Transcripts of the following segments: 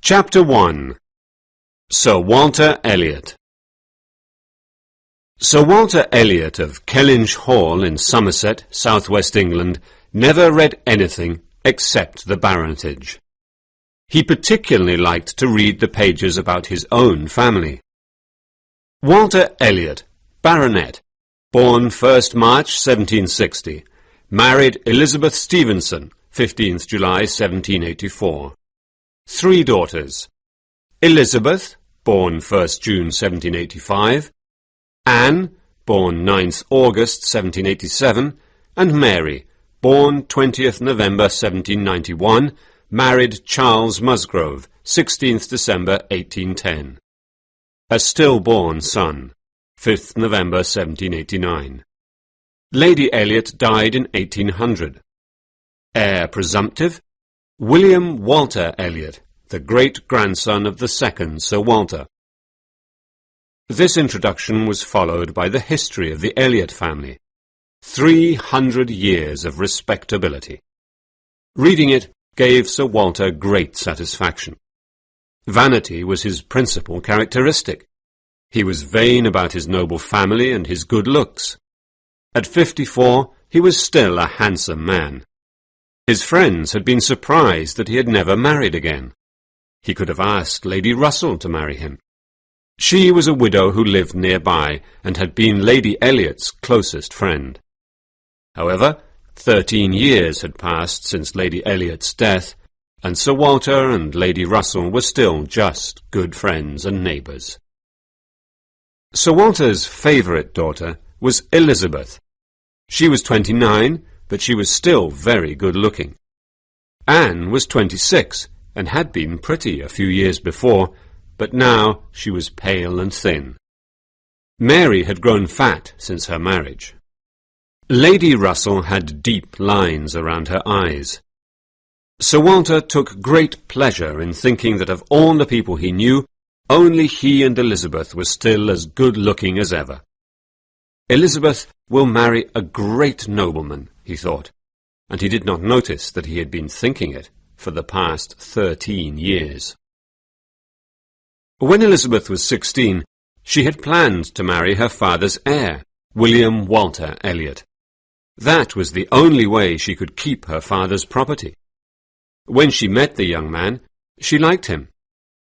Chapter 1. Sir Walter Elliot. Sir Walter Elliot of Kellynch Hall in Somerset, south-west England, never read anything except the baronetage. He particularly liked to read the pages about his own family. Walter Elliot, Baronet, born 1st March 1760, married Elizabeth Stevenson, 15th July 1784. 3 daughters: Elizabeth, born 1st June 1785, Anne, born 9th August 1787, and Mary, born 20th November 1791, married Charles Musgrove, 16th December 1810. A stillborn son, 5th November 1789. Lady Elliot died in 1800. Heir presumptive: William Walter Elliot, the great-grandson of the second Sir Walter. This introduction was followed by the history of the Elliot family. 300 years of respectability. Reading it gave Sir Walter great satisfaction. Vanity was his principal characteristic. He was vain about his noble family and his good looks. At 54, he was still a handsome man. His friends had been surprised that he had never married again. He could have asked Lady Russell to marry him. She was a widow who lived nearby and had been Lady Elliot's closest friend. However, 13 years had passed since Lady Elliot's death, and Sir Walter and Lady Russell were still just good friends and neighbours. Sir Walter's favourite daughter was Elizabeth. She was 29, but she was still very good-looking. Anne was 26, and had been pretty a few years before, but now she was pale and thin. Mary had grown fat since her marriage. Lady Russell had deep lines around her eyes. Sir Walter took great pleasure in thinking that of all the people he knew, only he and Elizabeth were still as good-looking as ever. Elizabeth will marry a great nobleman, he thought, and he did not notice that he had been thinking it for the past 13 years. When Elizabeth was 16, she had planned to marry her father's heir, William Walter Elliot. That was the only way she could keep her father's property. When she met the young man, she liked him.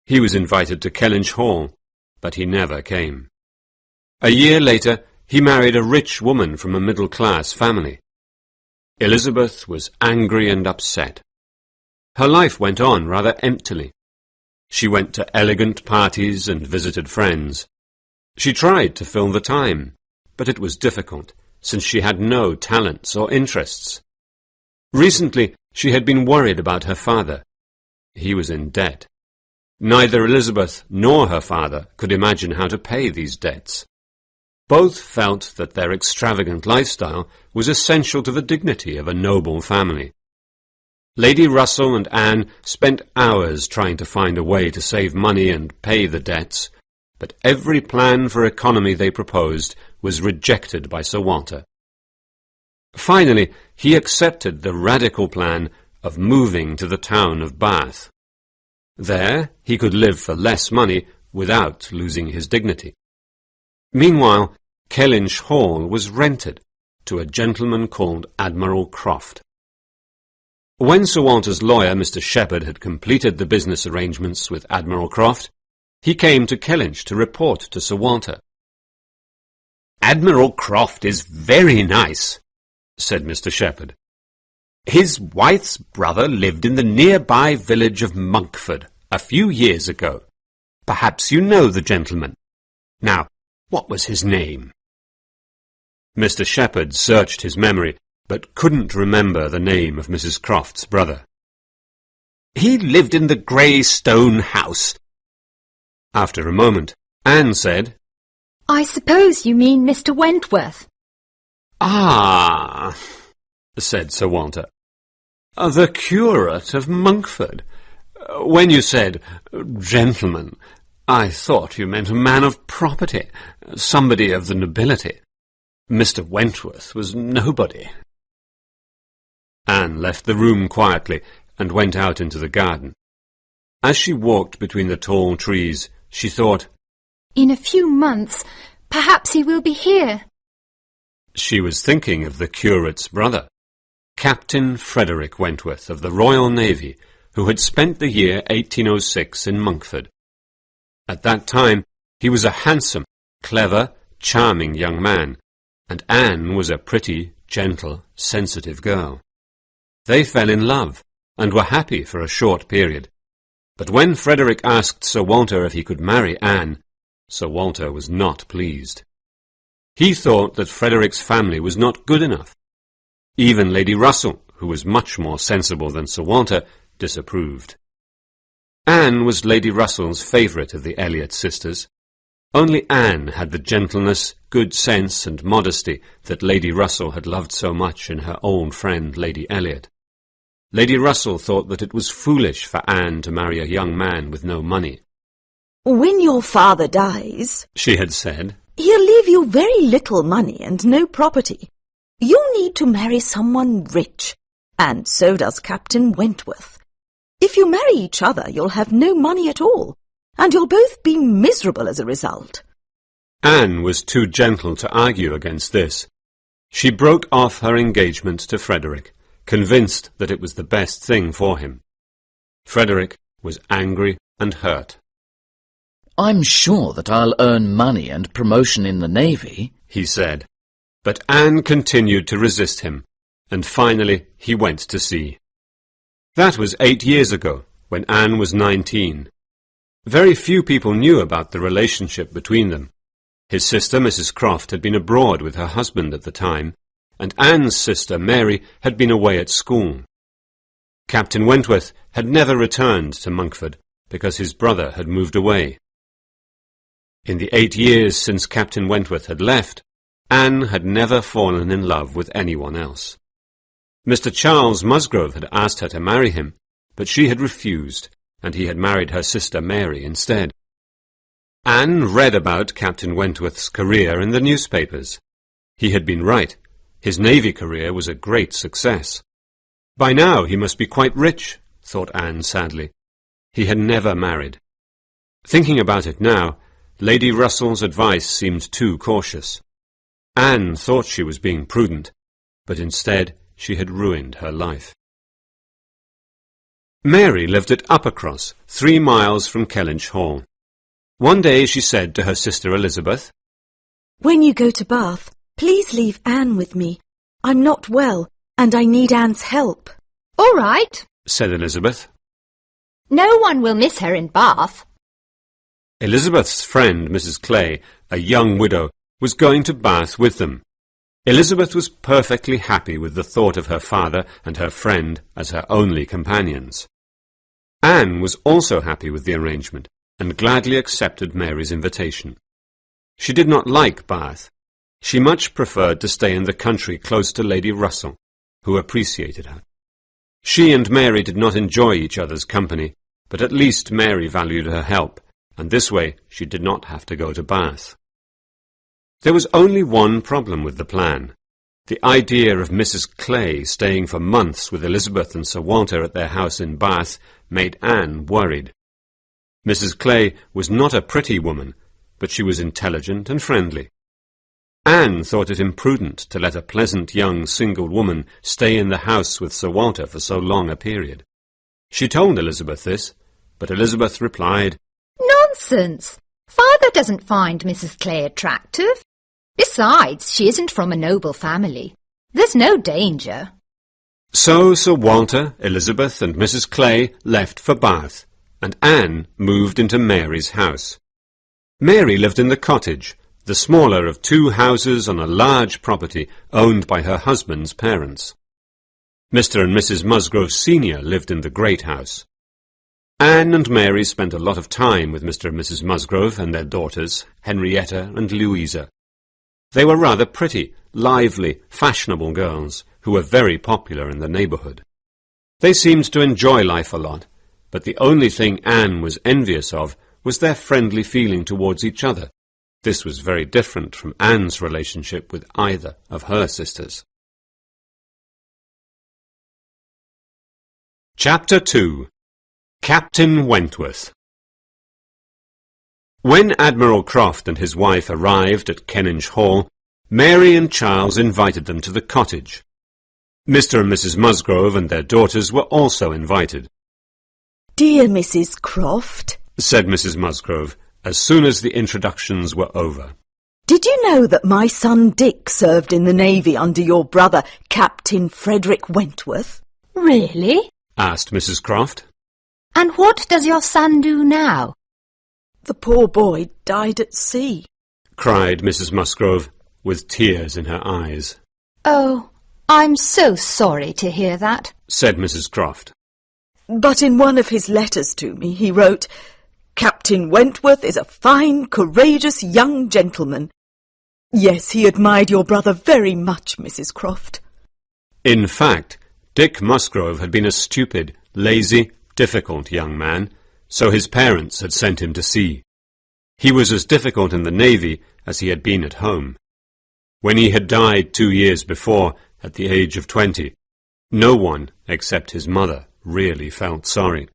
He was invited to Kellynch Hall, but he never came. A year later, he married a rich woman from a middle-class family. Elizabeth was angry and upset. Her life went on rather emptily. She went to elegant parties and visited friends. She tried to fill the time, but it was difficult, since she had no talents or interests. Recently, she had been worried about her father. He was in debt. Neither Elizabeth nor her father could imagine how to pay these debts. Both felt that their extravagant lifestyle was essential to the dignity of a noble family. Lady Russell and Anne spent hours trying to find a way to save money and pay the debts, but every plan for economy they proposed was rejected by Sir Walter. Finally, he accepted the radical plan of moving to the town of Bath. There, he could live for less money without losing his dignity. Meanwhile, Kellynch Hall was rented to a gentleman called Admiral Croft. When Sir Walter's lawyer, Mr. Shepherd, had completed the business arrangements with Admiral Croft, he came to Kellynch to report to Sir Walter. "Admiral Croft is very nice," said Mr. Shepherd. "His wife's brother lived in the nearby village of Monkford a few years ago. Perhaps you know the gentleman. Now, what was his name?" Mr. Shepherd searched his memory, but couldn't remember the name of Mrs. Croft's brother. "He lived in the grey stone house." After a moment, Anne said, "I suppose you mean Mr. Wentworth." "Ah," said Sir Walter, "the curate of Monkford. When you said gentleman, I thought you meant a man of property, somebody of the nobility. Mr. Wentworth was nobody." Anne left the room quietly and went out into the garden. As she walked between the tall trees, she thought, In a few months, perhaps he will be here. She was thinking of the curate's brother, Captain Frederick Wentworth of the Royal Navy, who had spent the year 1806 in Monkford. At that time, he was a handsome, clever, charming young man, and Anne was a pretty, gentle, sensitive girl. They fell in love, and were happy for a short period. But when Frederick asked Sir Walter if he could marry Anne, Sir Walter was not pleased. He thought that Frederick's family was not good enough. Even Lady Russell, who was much more sensible than Sir Walter, disapproved. Anne was Lady Russell's favourite of the Elliot sisters. Only Anne had the gentleness, good sense and modesty that Lady Russell had loved so much in her old friend Lady Elliot. Lady Russell thought that it was foolish for Anne to marry a young man with no money. When your father dies, She had said, he'll leave you very little money and no property. You'll need to marry someone rich, and so does Captain Wentworth. If you marry each other, you'll have no money at all, and you'll both be miserable as a result. Anne was too gentle to argue against this. She broke off her engagement to Frederick, convinced that it was the best thing for him. Frederick was angry and hurt. I'm sure that I'll earn money and promotion in the Navy, He said. But Anne continued to resist him, and finally he went to sea. That was 8 years ago, when Anne was 19. Very few people knew about the relationship between them. His sister, Mrs. Croft, had been abroad with her husband at the time, and Anne's sister, Mary, had been away at school. Captain Wentworth had never returned to Monkford, because his brother had moved away. In the 8 years since Captain Wentworth had left, Anne had never fallen in love with anyone else. Mr. Charles Musgrove had asked her to marry him, but she had refused, and he had married her sister Mary instead. Anne read about Captain Wentworth's career in the newspapers. He had been right. His Navy career was a great success. By now he must be quite rich, thought Anne sadly. He had never married. Thinking about it now, Lady Russell's advice seemed too cautious. Anne thought she was being prudent, but instead she had ruined her life. Mary lived at Uppercross, 3 miles from Kellynch Hall. One day she said to her sister Elizabeth, When you go to Bath, please leave Anne with me. I'm not well, and I need Anne's help. All right. said Elizabeth. No one will miss her in Bath. Elizabeth's friend, Mrs. Clay, a young widow, was going to Bath with them. Elizabeth was perfectly happy with the thought of her father and her friend as her only companions. Anne was also happy with the arrangement, and gladly accepted Mary's invitation. She did not like Bath. She much preferred to stay in the country close to Lady Russell, who appreciated her. She and Mary did not enjoy each other's company, but at least Mary valued her help, and this way she did not have to go to Bath. There was only one problem with the plan. The idea of Mrs. Clay staying for months with Elizabeth and Sir Walter at their house in Bath made Anne worried. Mrs. Clay was not a pretty woman, but she was intelligent and friendly. Anne thought it imprudent to let a pleasant young single woman stay in the house with Sir Walter for so long a period. She told Elizabeth this, but Elizabeth replied, Nonsense! Father doesn't find Mrs. Clay attractive. Besides, she isn't from a noble family. There's no danger. So Sir Walter, Elizabeth and Mrs. Clay left for Bath, and Anne moved into Mary's house. Mary lived in the cottage, the smaller of 2 houses on a large property owned by her husband's parents. Mr. and Mrs. Musgrove Senior lived in the great house. Anne and Mary spent a lot of time with Mr. and Mrs. Musgrove and their daughters, Henrietta and Louisa. They were rather pretty, lively, fashionable girls who were very popular in the neighbourhood. They seemed to enjoy life a lot, but the only thing Anne was envious of was their friendly feeling towards each other. This was very different from Anne's relationship with either of her sisters. Chapter 2. Captain Wentworth. When Admiral Croft and his wife arrived at Kellynch Hall, Mary and Charles invited them to the cottage. Mr. and Mrs. Musgrove and their daughters were also invited. "Dear Mrs. Croft," said Mrs. Musgrove, as soon as the introductions were over. "did you know that my son Dick served in the Navy under your brother, Captain Frederick Wentworth?" Really? asked Mrs. Croft. And what does your son do now? "The poor boy died at sea." cried Mrs. Musgrove, with tears in her eyes. Oh, I'm so sorry to hear that, said Mrs. Croft. "But in one of his letters to me he wrote, 'Captain Wentworth is a fine, courageous young gentleman.' Yes, he admired your brother very much, Mrs. Croft." In fact, Dick Musgrove had been a stupid, lazy, difficult young man, so his parents had sent him to sea. He was as difficult in the Navy as he had been at home. When he had died 2 years before, at the age of 20, no one, except his mother, really felt sorry.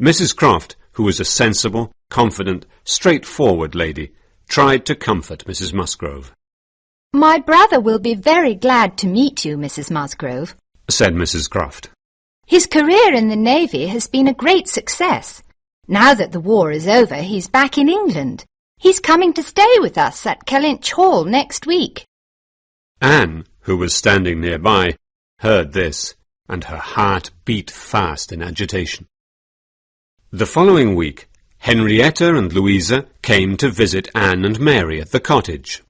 Mrs. Croft, who was a sensible, confident, straightforward lady, tried to comfort Mrs. Musgrove. My brother will be very glad to meet you, Mrs. Musgrove, said Mrs. Croft. His career in the Navy has been a great success. Now that the war is over, he's back in England. He's coming to stay with us at Kellynch Hall next week. Anne, who was standing nearby, heard this, and her heart beat fast in agitation. The following week, Henrietta and Louisa came to visit Anne and Mary at the cottage.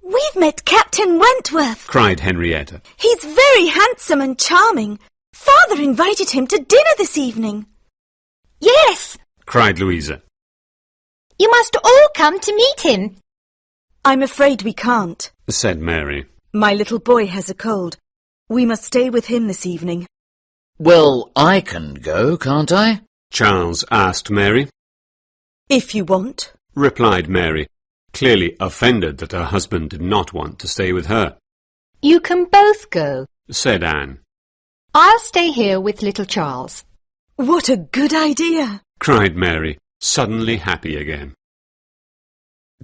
"We've met Captain Wentworth," cried Henrietta. "He's very handsome and charming. Father invited him to dinner this evening." Yes, cried Louisa. you must all come to meet him. "I'm afraid we can't," said Mary. "My little boy has a cold. We must stay with him this evening." Well, I can go, can't I? Charles asked Mary. "If you want." Replied Mary, clearly offended that her husband did not want to stay with her. You can both go. Said Anne. I'll stay here with little Charles. "What a good idea!" Cried Mary, suddenly happy again.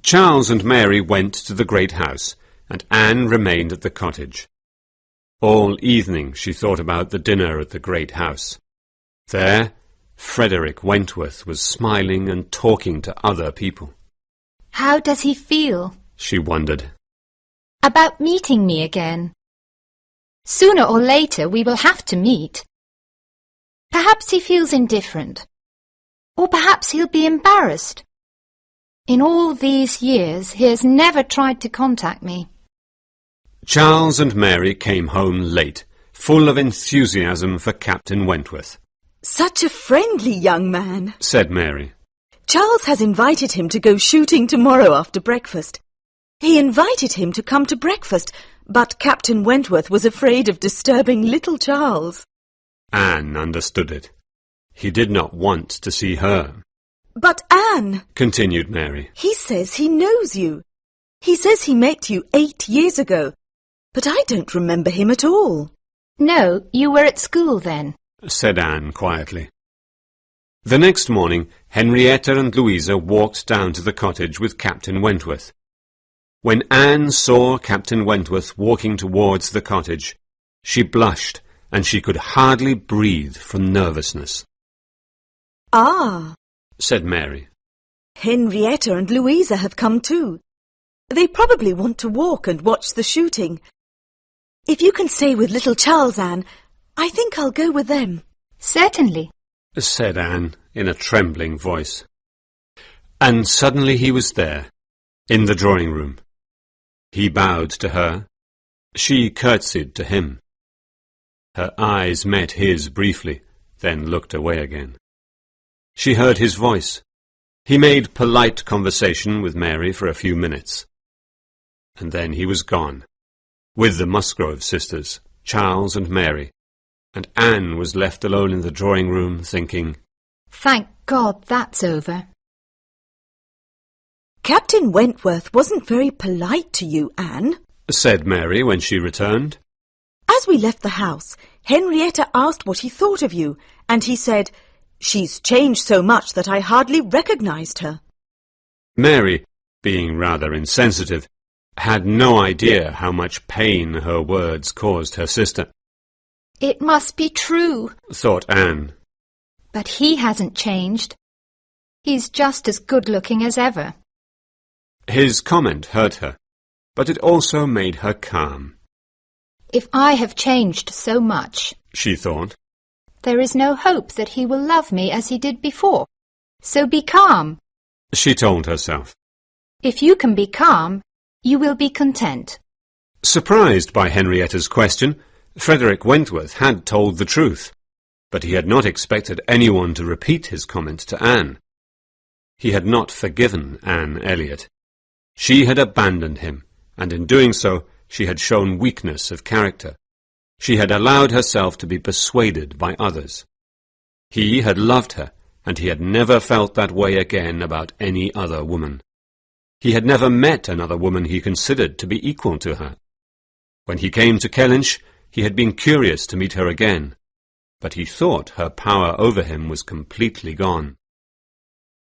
Charles and Mary went to the great house, and Anne remained at the cottage. All evening she thought about the dinner at the great house. There, Frederick Wentworth was smiling and talking to other people. How does he feel? She wondered. About meeting me again. Sooner or later we will have to meet. Perhaps he feels indifferent. Or perhaps he'll be embarrassed. In all these years he has never tried to contact me. Charles and Mary came home late, full of enthusiasm for Captain Wentworth. "Such a friendly young man," said Mary. "Charles has invited him to go shooting tomorrow after breakfast. He invited him to come to breakfast, but Captain Wentworth was afraid of disturbing little Charles." Anne understood it. He did not want to see her. "But Anne," continued Mary, "he says he knows you. He says he met you 8 years ago, but I don't remember him at all." No, you were at school then. said Anne quietly. The next morning, Henrietta and Louisa walked down to the cottage with Captain Wentworth. When Anne saw Captain Wentworth walking towards the cottage, she blushed, and she could hardly breathe from nervousness. "Ah," said Mary. "Henrietta and Louisa have come too. They probably want to walk and watch the shooting. If you can stay with little Charles, Anne, I think I'll go with them." Certainly. said Anne in a trembling voice. And suddenly he was there, in the drawing-room. He bowed to her. She curtsied to him. Her eyes met his briefly, then looked away again. She heard his voice. He made polite conversation with Mary for a few minutes. And then he was gone, with the Musgrove sisters, Charles and Mary, and Anne was left alone in the drawing-room thinking, Thank God that's over. "Captain Wentworth wasn't very polite to you, Anne." said Mary when she returned. "As we left the house, Henrietta asked what he thought of you, and he said, She's changed so much that I hardly recognized her. Mary, being rather insensitive, had no idea how much pain her words caused her sister. It must be true, Thought Anne. but he hasn't changed. He's just as good-looking as ever. His comment hurt her, but it also made her calm. If I have changed so much, She thought. there is no hope that he will love me as he did before. So be calm. She told herself. If you can be calm, you will be content. Surprised by Henrietta's question, Frederick Wentworth had told the truth, but he had not expected anyone to repeat his comment to Anne. He had not forgiven Anne Elliot. She had abandoned him, and in doing so she had shown weakness of character. She had allowed herself to be persuaded by others. He had loved her, and he had never felt that way again about any other woman. He had never met another woman he considered to be equal to her. When he came to Kellynch, he had been curious to meet her again, but he thought her power over him was completely gone.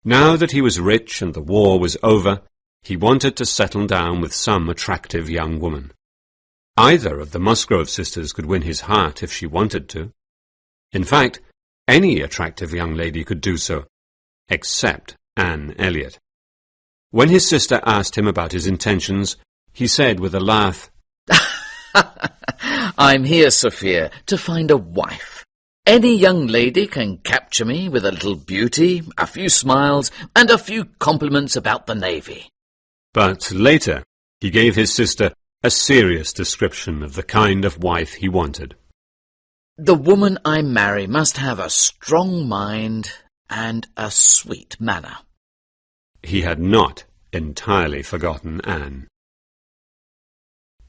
Now that he was rich and the war was over, he wanted to settle down with some attractive young woman. Either of the Musgrove sisters could win his heart if she wanted to. In fact, any attractive young lady could do so, except Anne Elliot. When his sister asked him about his intentions, he said with a laugh, I'm here, Sophia, to find a wife. Any young lady can capture me with a little beauty, a few smiles, and a few compliments about the navy. But later he gave his sister a serious description of the kind of wife he wanted. The woman I marry must have a strong mind and a sweet manner. He had not entirely forgotten Anne.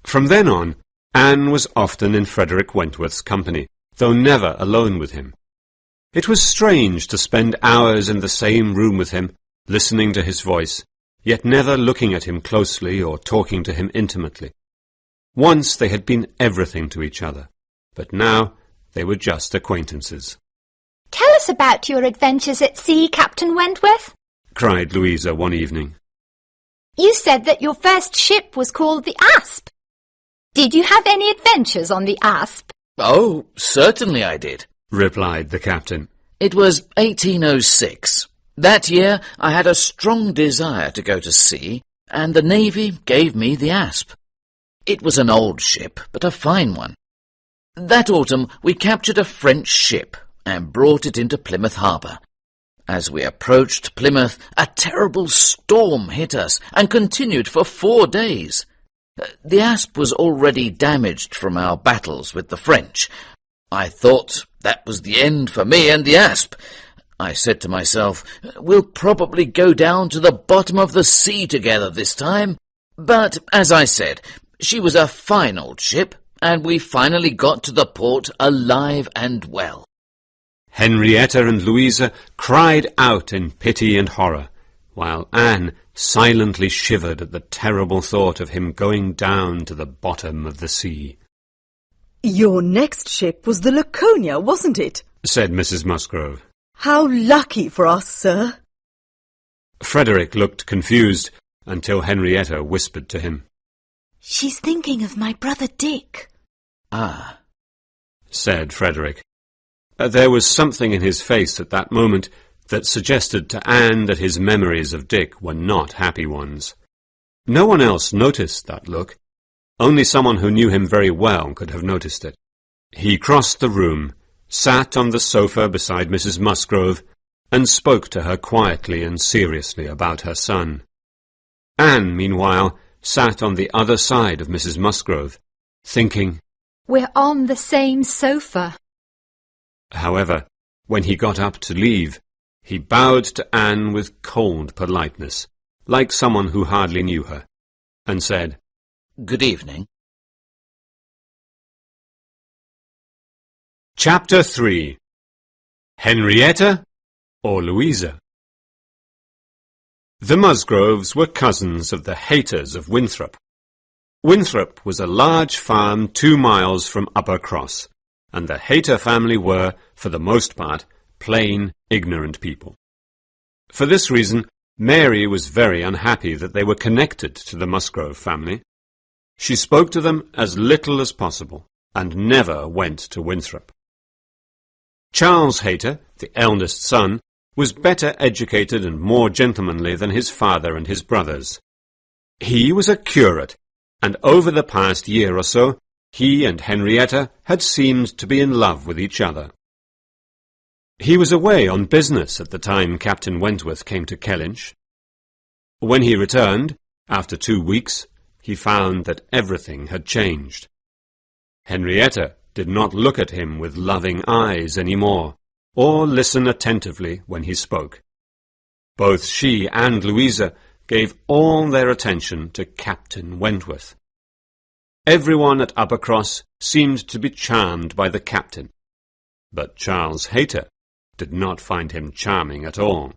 From then on, Anne was often in Frederick Wentworth's company, though never alone with him. It was strange to spend hours in the same room with him, listening to his voice, yet never looking at him closely or talking to him intimately. Once they had been everything to each other, but now they were just acquaintances. Tell us about your adventures at sea, Captain Wentworth. Cried Louisa one evening. You said that your first ship was called the Asp. Did you have any adventures on the Asp? Oh, certainly I did, Replied the captain. It was 1806. That year I had a strong desire to go to sea, and the Navy gave me the Asp. It was an old ship, but a fine one. That autumn we captured a French ship and brought it into Plymouth Harbour. As we approached Plymouth, a terrible storm hit us and continued for 4 days. The Asp was already damaged from our battles with the French. I thought that was the end for me and the Asp. I said to myself, we'll probably go down to the bottom of the sea together this time. But, as I said, she was a fine old ship, and we finally got to the port alive and well. Henrietta and Louisa cried out in pity and horror, while Anne silently shivered at the terrible thought of him going down to the bottom of the sea. Your next ship was the Laconia, wasn't it? Said Mrs. Musgrove. How lucky for us, sir. Frederick looked confused until Henrietta whispered to him. She's thinking of my brother Dick. Ah, Said Frederick. There was something in his face at that moment that suggested to Anne that his memories of Dick were not happy ones. No one else noticed that look. Only someone who knew him very well could have noticed it. He crossed the room, sat on the sofa beside Mrs. Musgrove, and spoke to her quietly and seriously about her son. Anne, meanwhile, sat on the other side of Mrs. Musgrove, thinking. We're on the same sofa. However, when he got up to leave, he bowed to Anne with cold politeness, like someone who hardly knew her, and said, good evening. Chapter 3. Henrietta or Louisa? The Musgroves were cousins of the Hayters of Winthrop. Winthrop was a large farm 2 miles from Upper Cross, and the Hayter family were, for the most part, plain, ignorant people. For this reason, Mary was very unhappy that they were connected to the Musgrove family. She spoke to them as little as possible, and never went to Winthrop. Charles Hayter, the eldest son, was better educated and more gentlemanly than his father and his brothers. He was a curate, and over the past year or so, he and Henrietta had seemed to be in love with each other. He was away on business at the time Captain Wentworth came to Kellynch. When he returned, after 2 weeks, he found that everything had changed. Henrietta did not look at him with loving eyes any more, or listen attentively when he spoke. Both she and Louisa gave all their attention to Captain Wentworth. Everyone at Uppercross seemed to be charmed by the captain, but Charles Hayter did not find him charming at all.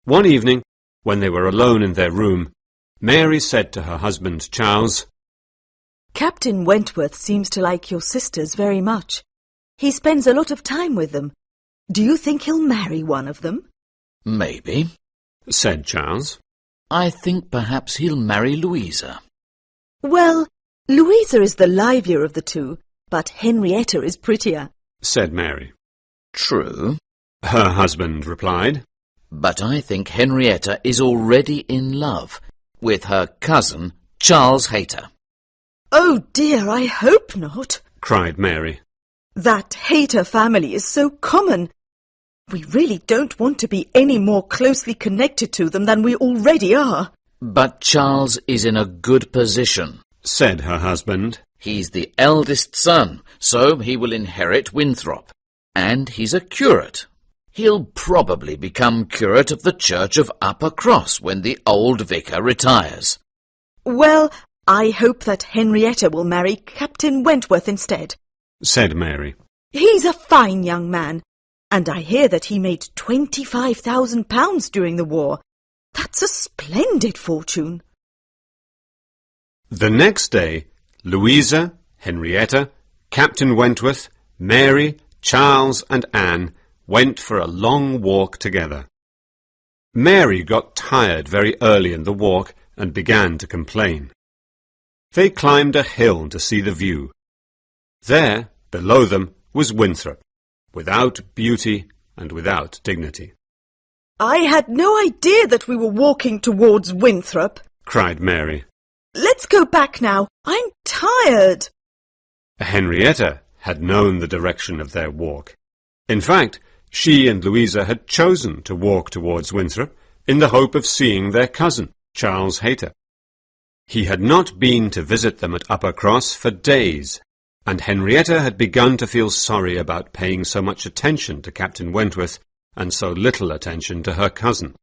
One evening, when they were alone in their room, Mary said to her husband Charles, Captain Wentworth seems to like your sisters very much. He spends a lot of time with them. Do you think he'll marry one of them? Maybe, said Charles. I think perhaps he'll marry Louisa. Well, Louisa is the livelier of the two, but Henrietta is prettier, said Mary. True, her husband replied. But I think Henrietta is already in love with her cousin, Charles Hayter. Oh dear, I hope not, cried Mary. That Hayter family is so common. We really don't want to be any more closely connected to them than we already are. But Charles is in a good position, said her husband. He's the eldest son, so he will inherit Winthrop. And he's a curate. He'll probably become curate of the church of Uppercross when the old vicar retires. Well, I hope that Henrietta will marry Captain Wentworth instead, said Mary. He's a fine young man, and I hear that he made £25,000 during the war. That's a splendid fortune. The next day, Louisa, Henrietta, Captain Wentworth, Mary, Charles and Anne went for a long walk together. Mary got tired very early in the walk and began to complain. They climbed a hill to see the view. There, below them, was Winthrop, without beauty and without dignity. I had no idea that we were walking towards Winthrop, cried Mary. Let's go back now. I'm tired. Henrietta had known the direction of their walk. In fact, she and Louisa had chosen to walk towards Winthrop in the hope of seeing their cousin, Charles Hayter. He had not been to visit them at Uppercross for days, and Henrietta had begun to feel sorry about paying so much attention to Captain Wentworth and so little attention to her cousin.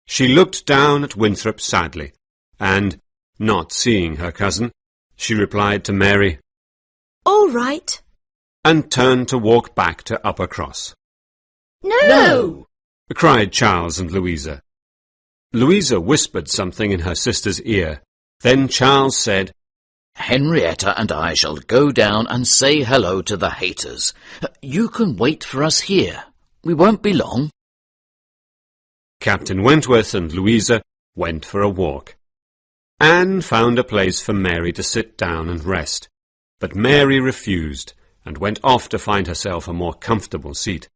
She looked down at Winthrop sadly, and, not seeing her cousin, she replied to Mary, All right, and turned to walk back to Uppercross. No! cried Charles and Louisa. Louisa whispered something in her sister's ear. Then Charles said, Henrietta and I shall go down and say hello to the Hayters. You can wait for us here. We won't be long. Captain Wentworth and Louisa went for a walk. Anne found a place for Mary to sit down and rest, but Mary refused and went off to find herself a more comfortable seat.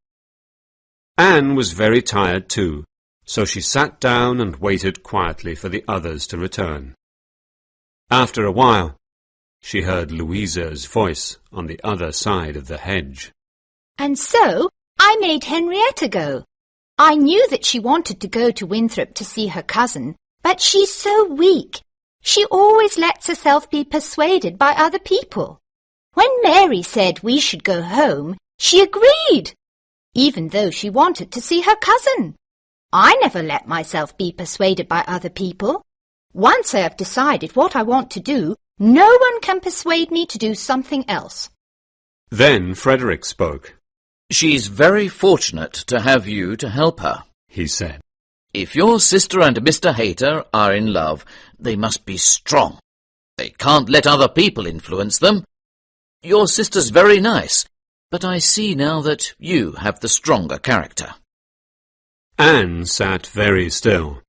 Anne was very tired too, so she sat down and waited quietly for the others to return. After a while, she heard Louisa's voice on the other side of the hedge. And so I made Henrietta go. I knew that she wanted to go to Winthrop to see her cousin, but she's so weak. She always lets herself be persuaded by other people. When Mary said we should go home, she agreed, even though she wanted to see her cousin. I never let myself be persuaded by other people. Once I have decided what I want to do, no one can persuade me to do something else. Then Frederick spoke. She's very fortunate to have you to help her, he said. If your sister and Mr. Hayter are in love, they must be strong. They can't let other people influence them. Your sister's very nice, but I see now that you have the stronger character. Anne sat very still,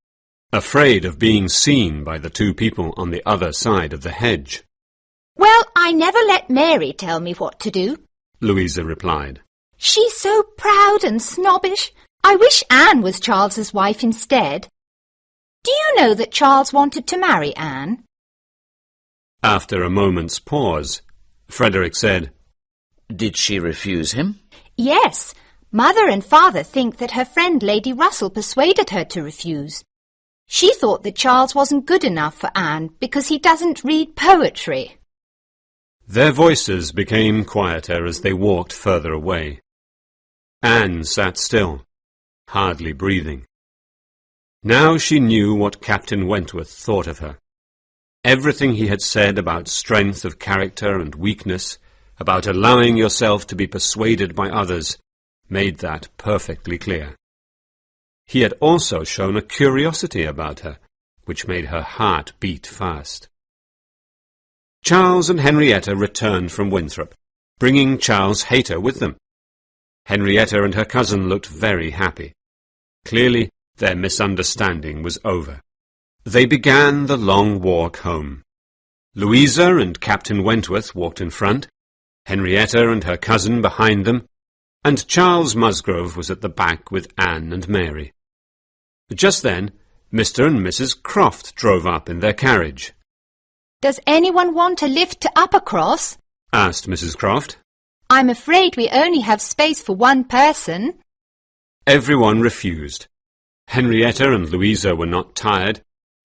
afraid of being seen by the two people on the other side of the hedge. Well, I never let Mary tell me what to do, Louisa replied. She's so proud and snobbish. I wish Anne was Charles's wife instead. Do you know that Charles wanted to marry Anne? After a moment's pause, Frederick said, Did she refuse him? Yes. Mother and Father think that her friend Lady Russell persuaded her to refuse. She thought that Charles wasn't good enough for Anne because he doesn't read poetry. Their voices became quieter as they walked further away. Anne sat still, hardly breathing. Now she knew what Captain Wentworth thought of her. Everything he had said about strength of character and weakness, about allowing yourself to be persuaded by others, made that perfectly clear. He had also shown a curiosity about her, which made her heart beat fast. Charles and Henrietta returned from Winthrop, bringing Charles Hayter with them. Henrietta and her cousin looked very happy. Clearly, their misunderstanding was over. They began the long walk home. Louisa and Captain Wentworth walked in front, Henrietta and her cousin behind them, and Charles Musgrove was at the back with Anne and Mary. Just then, Mr. and Mrs. Croft drove up in their carriage. Does anyone want a lift to Uppercross? Asked Mrs. Croft. I'm afraid we only have space for one person. Everyone refused. Henrietta and Louisa were not tired,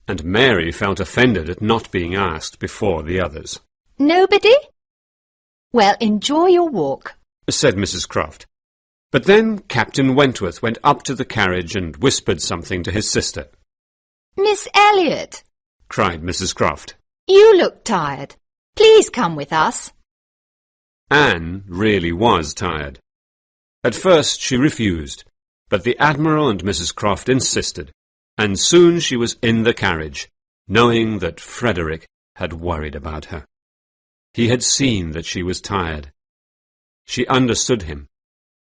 and Mary felt offended at not being asked before the others. Nobody? Well, enjoy your walk, said Mrs. Croft. But then Captain Wentworth went up to the carriage and whispered something to his sister. Miss Elliot, cried Mrs. Croft. You look tired. Please come with us. Anne really was tired. At first she refused, but the Admiral and Mrs. Croft insisted, and soon she was in the carriage, knowing that Frederick had worried about her. He had seen that she was tired. She understood him.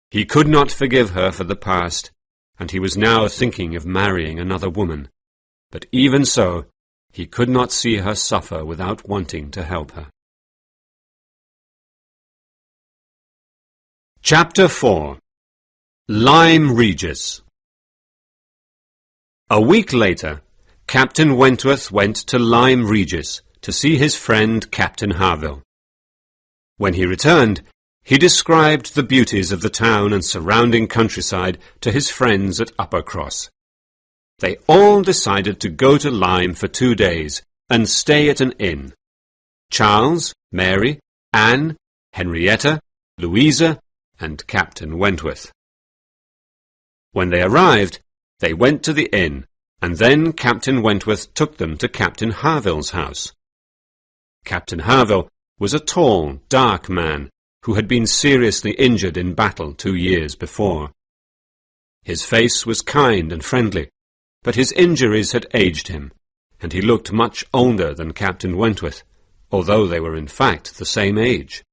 He could not forgive her for the past, and he was now thinking of marrying another woman. But even so, he could not see her suffer without wanting to help her. Chapter 4. Lyme Regis. A week later, Captain Wentworth went to Lyme Regis to see his friend Captain Harville. When he returned, he described the beauties of the town and surrounding countryside to his friends at Uppercross. They all decided to go to Lyme for 2 days and stay at an inn. Charles, Mary, Anne, Henrietta, Louisa, and Captain Wentworth. When they arrived, they went to the inn, and then Captain Wentworth took them to Captain Harville's house. Captain Harville was a tall, dark man who had been seriously injured in battle 2 years before. His face was kind and friendly, but his injuries had aged him, and he looked much older than Captain Wentworth, although they were in fact the same age.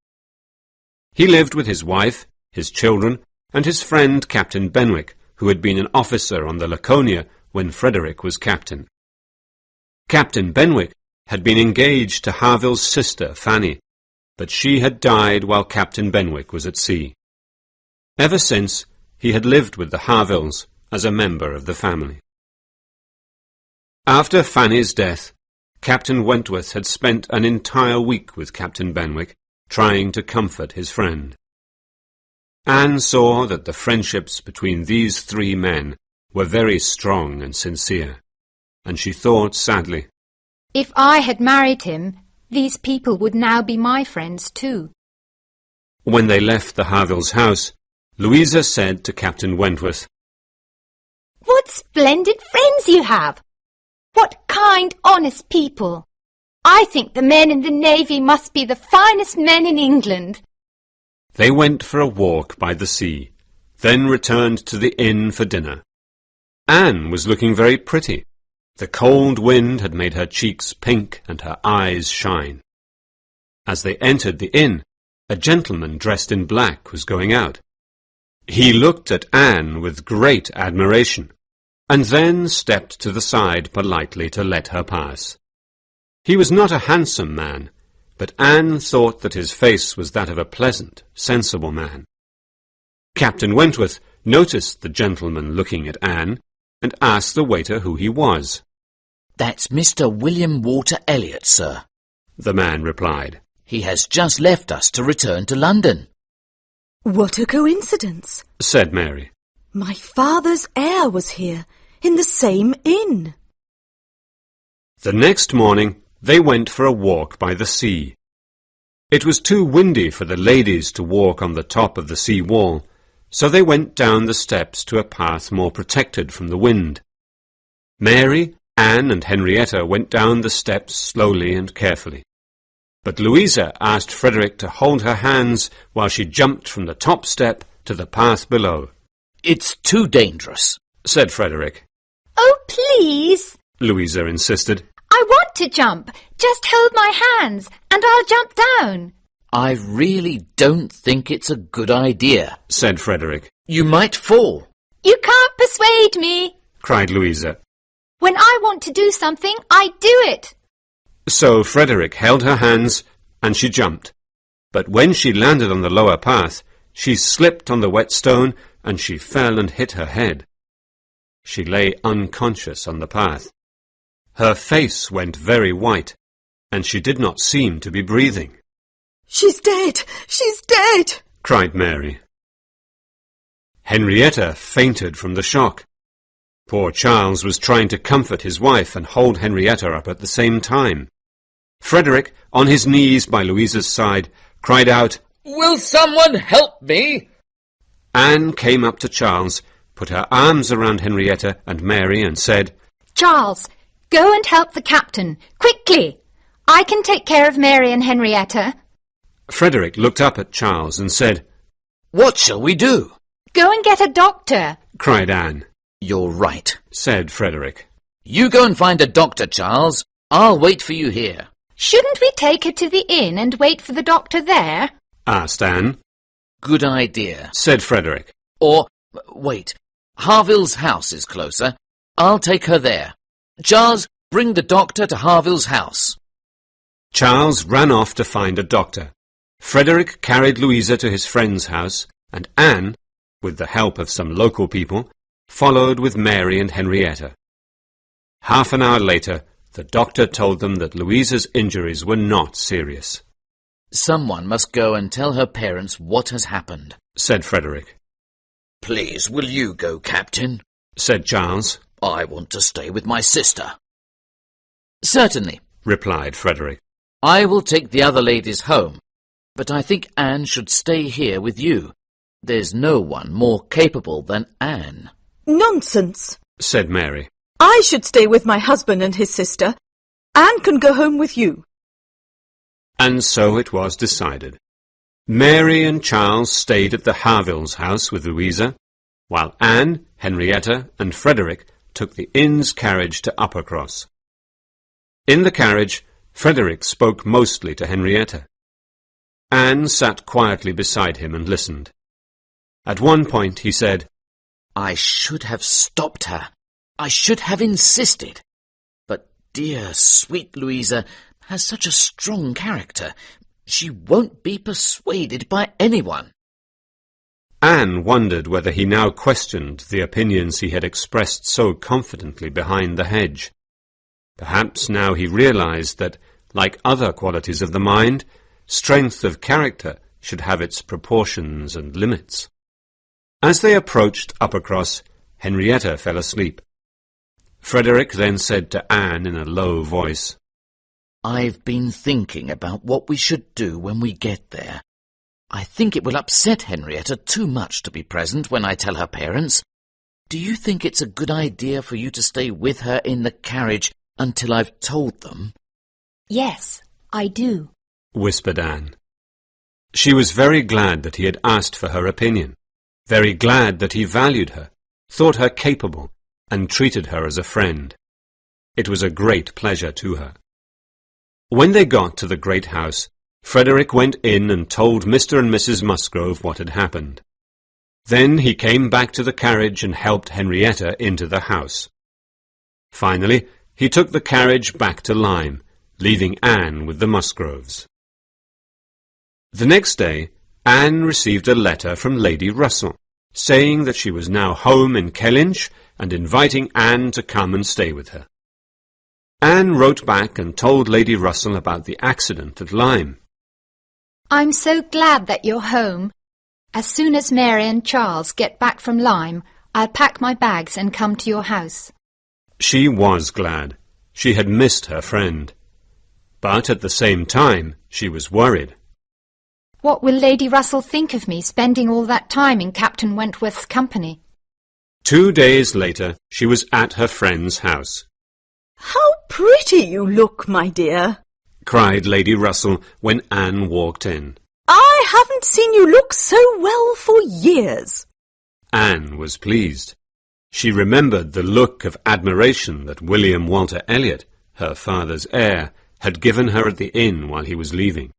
He lived with his wife, his children, and his friend Captain Benwick, who had been an officer on the Laconia when Frederick was captain. Captain Benwick had been engaged to Harville's sister, Fanny, but she had died while Captain Benwick was at sea. Ever since, he had lived with the Harvilles as a member of the family. After Fanny's death, Captain Wentworth had spent an entire week with Captain Benwick, trying to comfort his friend. Anne saw that the friendships between these 3 men were very strong and sincere, and she thought sadly, If I had married him, these people would now be my friends too. When they left the Harvilles' house, Louisa said to Captain Wentworth, What splendid friends you have! What kind, honest people! I think the men in the Navy must be the finest men in England. They went for a walk by the sea, then returned to the inn for dinner. Anne was looking very pretty. The cold wind had made her cheeks pink and her eyes shine. As they entered the inn, A gentleman dressed in black was going out. He looked at Anne with great admiration, and then stepped to the side politely to let her pass. He was not a handsome man, but Anne thought that his face was that of a pleasant, sensible man. Captain Wentworth noticed the gentleman looking at Anne, and asked the waiter who he was. "That's Mr. William Walter Elliot, sir," the man replied. "He has just left us to return to London." What a coincidence! Said Mary. My father's heir was here, in the same inn. The next morning they went for a walk by the sea. It was too windy for the ladies to walk on the top of the sea wall, so they went down the steps to a path more protected from the wind. Mary, Anne and Henrietta went down the steps slowly and carefully. But Louisa asked Frederick to hold her hands while she jumped from the top step to the path below. "It's too dangerous," said Frederick. Oh, please! Louisa insisted. I want to jump. Just hold my hands and I'll jump down. "I really don't think it's a good idea," said Frederick. "You might fall." You can't persuade me. Cried Louisa. When I want to do something, I do it. So Frederick held her hands and she jumped. But when she landed on the lower path, she slipped on the wet stone and she fell and hit her head. She lay unconscious on the path. Her face went very white, and she did not seem to be breathing. She's dead! She's dead! Cried Mary. Henrietta fainted from the shock. Poor Charles was trying to comfort his wife and hold Henrietta up at the same time. Frederick, on his knees by Louisa's side, cried out, "Will someone help me?" Anne came up to Charles, put her arms around Henrietta and Mary and said, Charles, go and help the captain. Quickly! I can take care of Mary and Henrietta. Frederick looked up at Charles and said, "What shall we do?" Go and get a doctor. cried Anne. "You're right," said Frederick. "You go and find a doctor, Charles. I'll wait for you here." Shouldn't we take her to the inn and wait for the doctor there? asked Anne. "Good idea." Said Frederick. Or, wait, Harville's house is closer. I'll take her there. Charles, bring the doctor to Harville's house. Charles ran off to find a doctor. Frederick carried Louisa to his friend's house, and Anne, with the help of some local people, followed with Mary and Henrietta. Half an hour later, the doctor told them that Louisa's injuries were not serious. "Someone must go and tell her parents what has happened," said Frederick. "Please, will you go, Captain?" said Charles. "I want to stay with my sister." "Certainly," replied Frederick. "I will take the other ladies home, but I think Anne should stay here with you. There's no one more capable than Anne." Nonsense! said Mary. I should stay with my husband and his sister. Anne can go home with you. And so it was decided. Mary and Charles stayed at the Harvilles' house with Louisa, while Anne, Henrietta, and Frederick took the inn's carriage to Uppercross. In the carriage, Frederick spoke mostly to Henrietta. Anne sat quietly beside him and listened. At one point he said, "I should have stopped her. I should have insisted. But dear, sweet Louisa has such a strong character. She won't be persuaded by anyone." Anne wondered whether he now questioned the opinions he had expressed so confidently behind the hedge. Perhaps now he realized that, like other qualities of the mind, strength of character should have its proportions and limits. As they approached Uppercross, Henrietta fell asleep. Frederick then said to Anne in a low voice, "I've been thinking about what we should do when we get there. I think it will upset Henrietta too much to be present when I tell her parents. Do you think it's a good idea for you to stay with her in the carriage until I've told them?" Yes, I do, whispered Anne. She was very glad that he had asked for her opinion, very glad that he valued her, thought her capable, and treated her as a friend. It was a great pleasure to her. When they got to the great house, Frederick went in and told Mr. and Mrs. Musgrove what had happened. Then he came back to the carriage and helped Henrietta into the house. Finally, he took the carriage back to Lyme, leaving Anne with the Musgroves. The next day, Anne received a letter from Lady Russell, saying that she was now home in Kellynch and inviting Anne to come and stay with her. Anne wrote back and told Lady Russell about the accident at Lyme. I'm so glad that you're home. As soon as Mary and Charles get back from Lyme, I'll pack my bags and come to your house. She was glad. She had missed her friend. But at the same time, she was worried. What will Lady Russell think of me spending all that time in Captain Wentworth's company? 2 days later, she was at her friend's house. How pretty you look, my dear, Cried Lady Russell when Anne walked in. I haven't seen you look so well for years. Anne was pleased. She remembered the look of admiration that William Walter Elliot, her father's heir, had given her at the inn while he was leaving.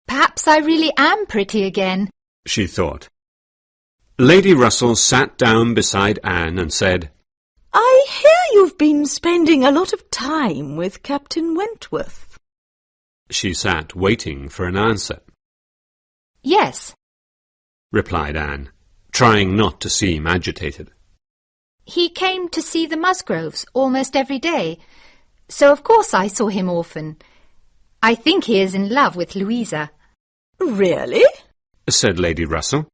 Perhaps I really am pretty again. She thought. Lady Russell sat down beside Anne and said, I hear you've been spending a lot of time with Captain Wentworth. She sat waiting for an answer. Yes. Replied Anne, trying not to seem agitated. He came to see the Musgroves almost every day, so of course I saw him often. I think he is in love with Louisa. Really? Said Lady Russell,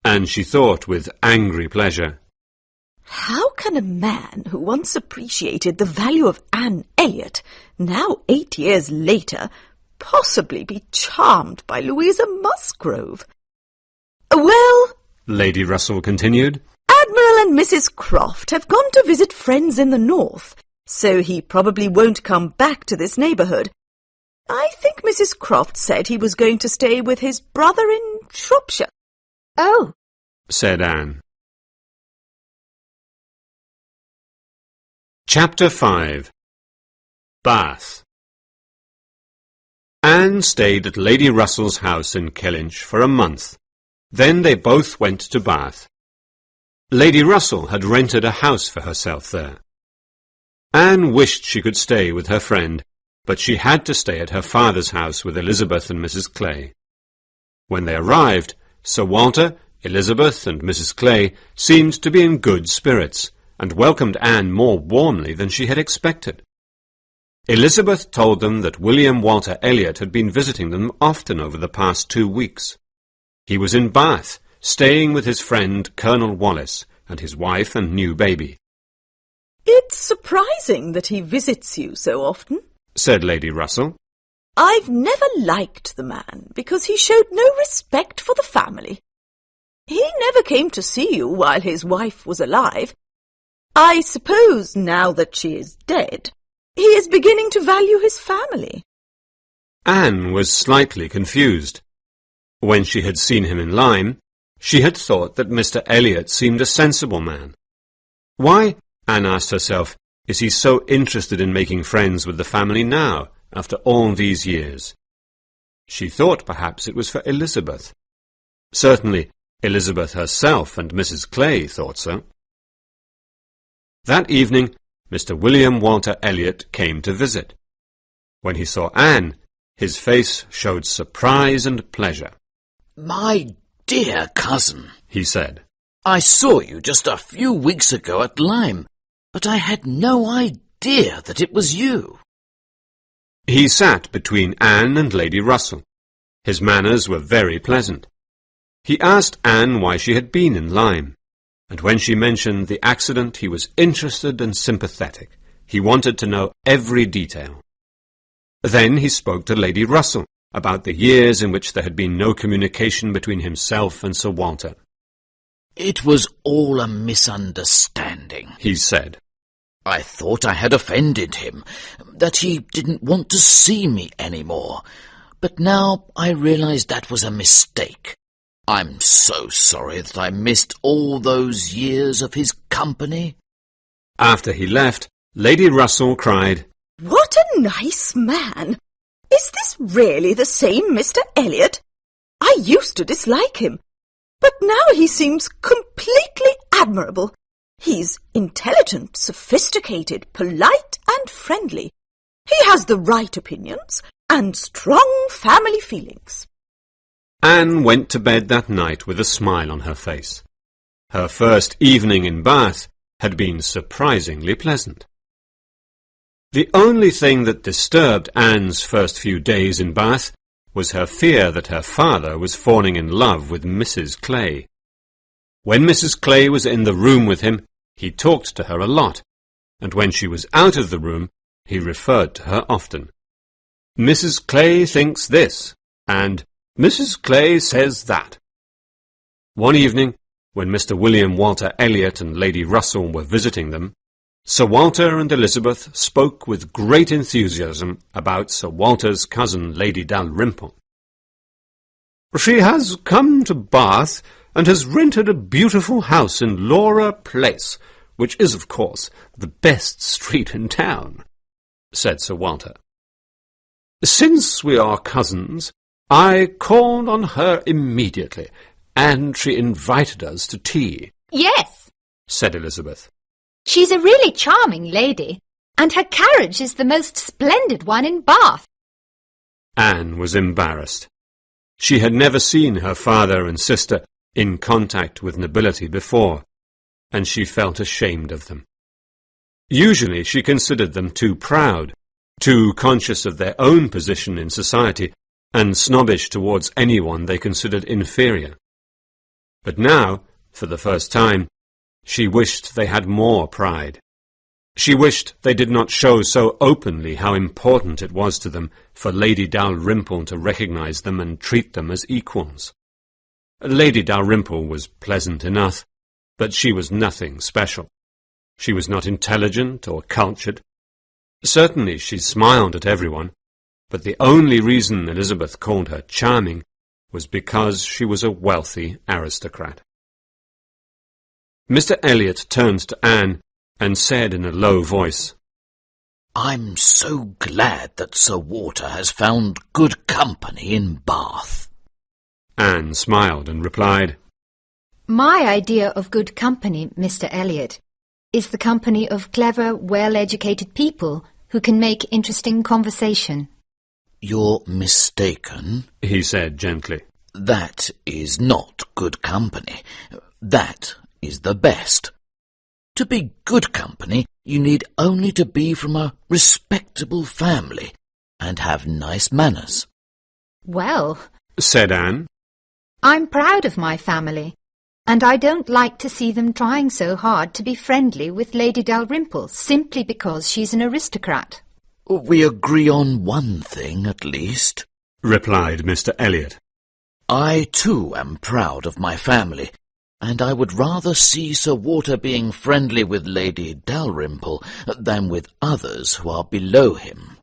and she thought with angry pleasure, How can a man who once appreciated the value of Anne Elliot, now 8 years later, possibly be charmed by Louisa Musgrove? Well, Lady Russell continued, Admiral and Mrs. Croft have gone to visit friends in the north, so he probably won't come back to this neighbourhood. I think Mrs. Croft said he was going to stay with his brother in Shropshire. Oh, said Anne. Chapter 5. Bath. Anne stayed at Lady Russell's house in Kellynch for a month. Then they both went to Bath. Lady Russell had rented a house for herself there. Anne wished she could stay with her friend, but she had to stay at her father's house with Elizabeth and Mrs. Clay. When they arrived, Sir Walter, Elizabeth and Mrs. Clay seemed to be in good spirits, and welcomed Anne more warmly than she had expected. Elizabeth told them that William Walter Elliot had been visiting them often over the past 2 weeks. He was in Bath, staying with his friend Colonel Wallis and his wife and new baby. It's surprising that he visits you so often, said Lady Russell. I've never liked the man because he showed no respect for the family. He never came to see you while his wife was alive. I suppose now that she is dead, he is beginning to value his family. Anne was slightly confused. When she had seen him in Lyme, she had thought that Mr. Elliot seemed a sensible man. Why, Anne asked herself, is he so interested in making friends with the family now, after all these years? She thought perhaps it was for Elizabeth. Certainly, Elizabeth herself and Mrs. Clay thought so. That evening, Mr. William Walter Elliot came to visit. When he saw Anne, his face showed surprise and pleasure. My dear cousin, he said, I saw you just a few weeks ago at Lyme, but I had no idea that it was you. He sat between Anne and Lady Russell. His manners were very pleasant. He asked Anne why she had been in Lyme, and when she mentioned the accident he was interested and sympathetic. He wanted to know every detail. Then he spoke to Lady Russell about the years in which there had been no communication between himself and Sir Walter. It was all a misunderstanding, he said. I thought I had offended him, that he didn't want to see me any more, but now I realize that was a mistake. I'm so sorry that I missed all those years of his company. After he left, Lady Russell cried, What a nice man! Is this really the same Mr. Elliot? I used to dislike him, but now he seems completely admirable. He's intelligent, sophisticated, polite and friendly. He has the right opinions and strong family feelings. Anne went to bed that night with a smile on her face. Her first evening in Bath had been surprisingly pleasant. The only thing that disturbed Anne's first few days in Bath was her fear that her father was falling in love with Mrs. Clay. When Mrs. Clay was in the room with him, he talked to her a lot, and when she was out of the room, he referred to her often. Mrs. Clay thinks this, and Mrs. Clay says that. One evening, when Mr. William Walter Elliot and Lady Russell were visiting them, Sir Walter and Elizabeth spoke with great enthusiasm about Sir Walter's cousin, Lady Dalrymple. "She has come to Bath and has rented a beautiful house in Laura Place, which is, of course, the best street in town," said Sir Walter. "Since we are cousins, I called on her immediately, and she invited us to tea." Yes, said Elizabeth. she's a really charming lady, and her carriage is the most splendid one in Bath. Anne was embarrassed. She had never seen her father and sister in contact with nobility before, and she felt ashamed of them. Usually she considered them too proud, too conscious of their own position in society, and snobbish towards anyone they considered inferior. But now, for the first time, she wished they had more pride. She wished they did not show so openly how important it was to them for Lady Dalrymple to recognize them and treat them as equals. Lady Dalrymple was pleasant enough, but she was nothing special. She was not intelligent or cultured. Certainly she smiled at everyone, but the only reason Elizabeth called her charming was because she was a wealthy aristocrat. Mr. Elliot turned to Anne and said in a low voice, "I'm so glad that Sir Walter has found good company in Bath." Anne smiled and replied, My idea of good company, Mr. Elliot, is the company of clever, well-educated people who can make interesting conversation. "You're mistaken," he said gently. "That is not good company. That is the best. To be good company, you need only to be from a respectable family and have nice manners." Well, said Anne. I'm proud of my family, and I don't like to see them trying so hard to be friendly with Lady Dalrymple simply because she's an aristocrat. "We agree on one thing at least," replied Mr. Elliot. "I too am proud of my family, and I would rather see Sir Walter being friendly with Lady Dalrymple than with others who are below him."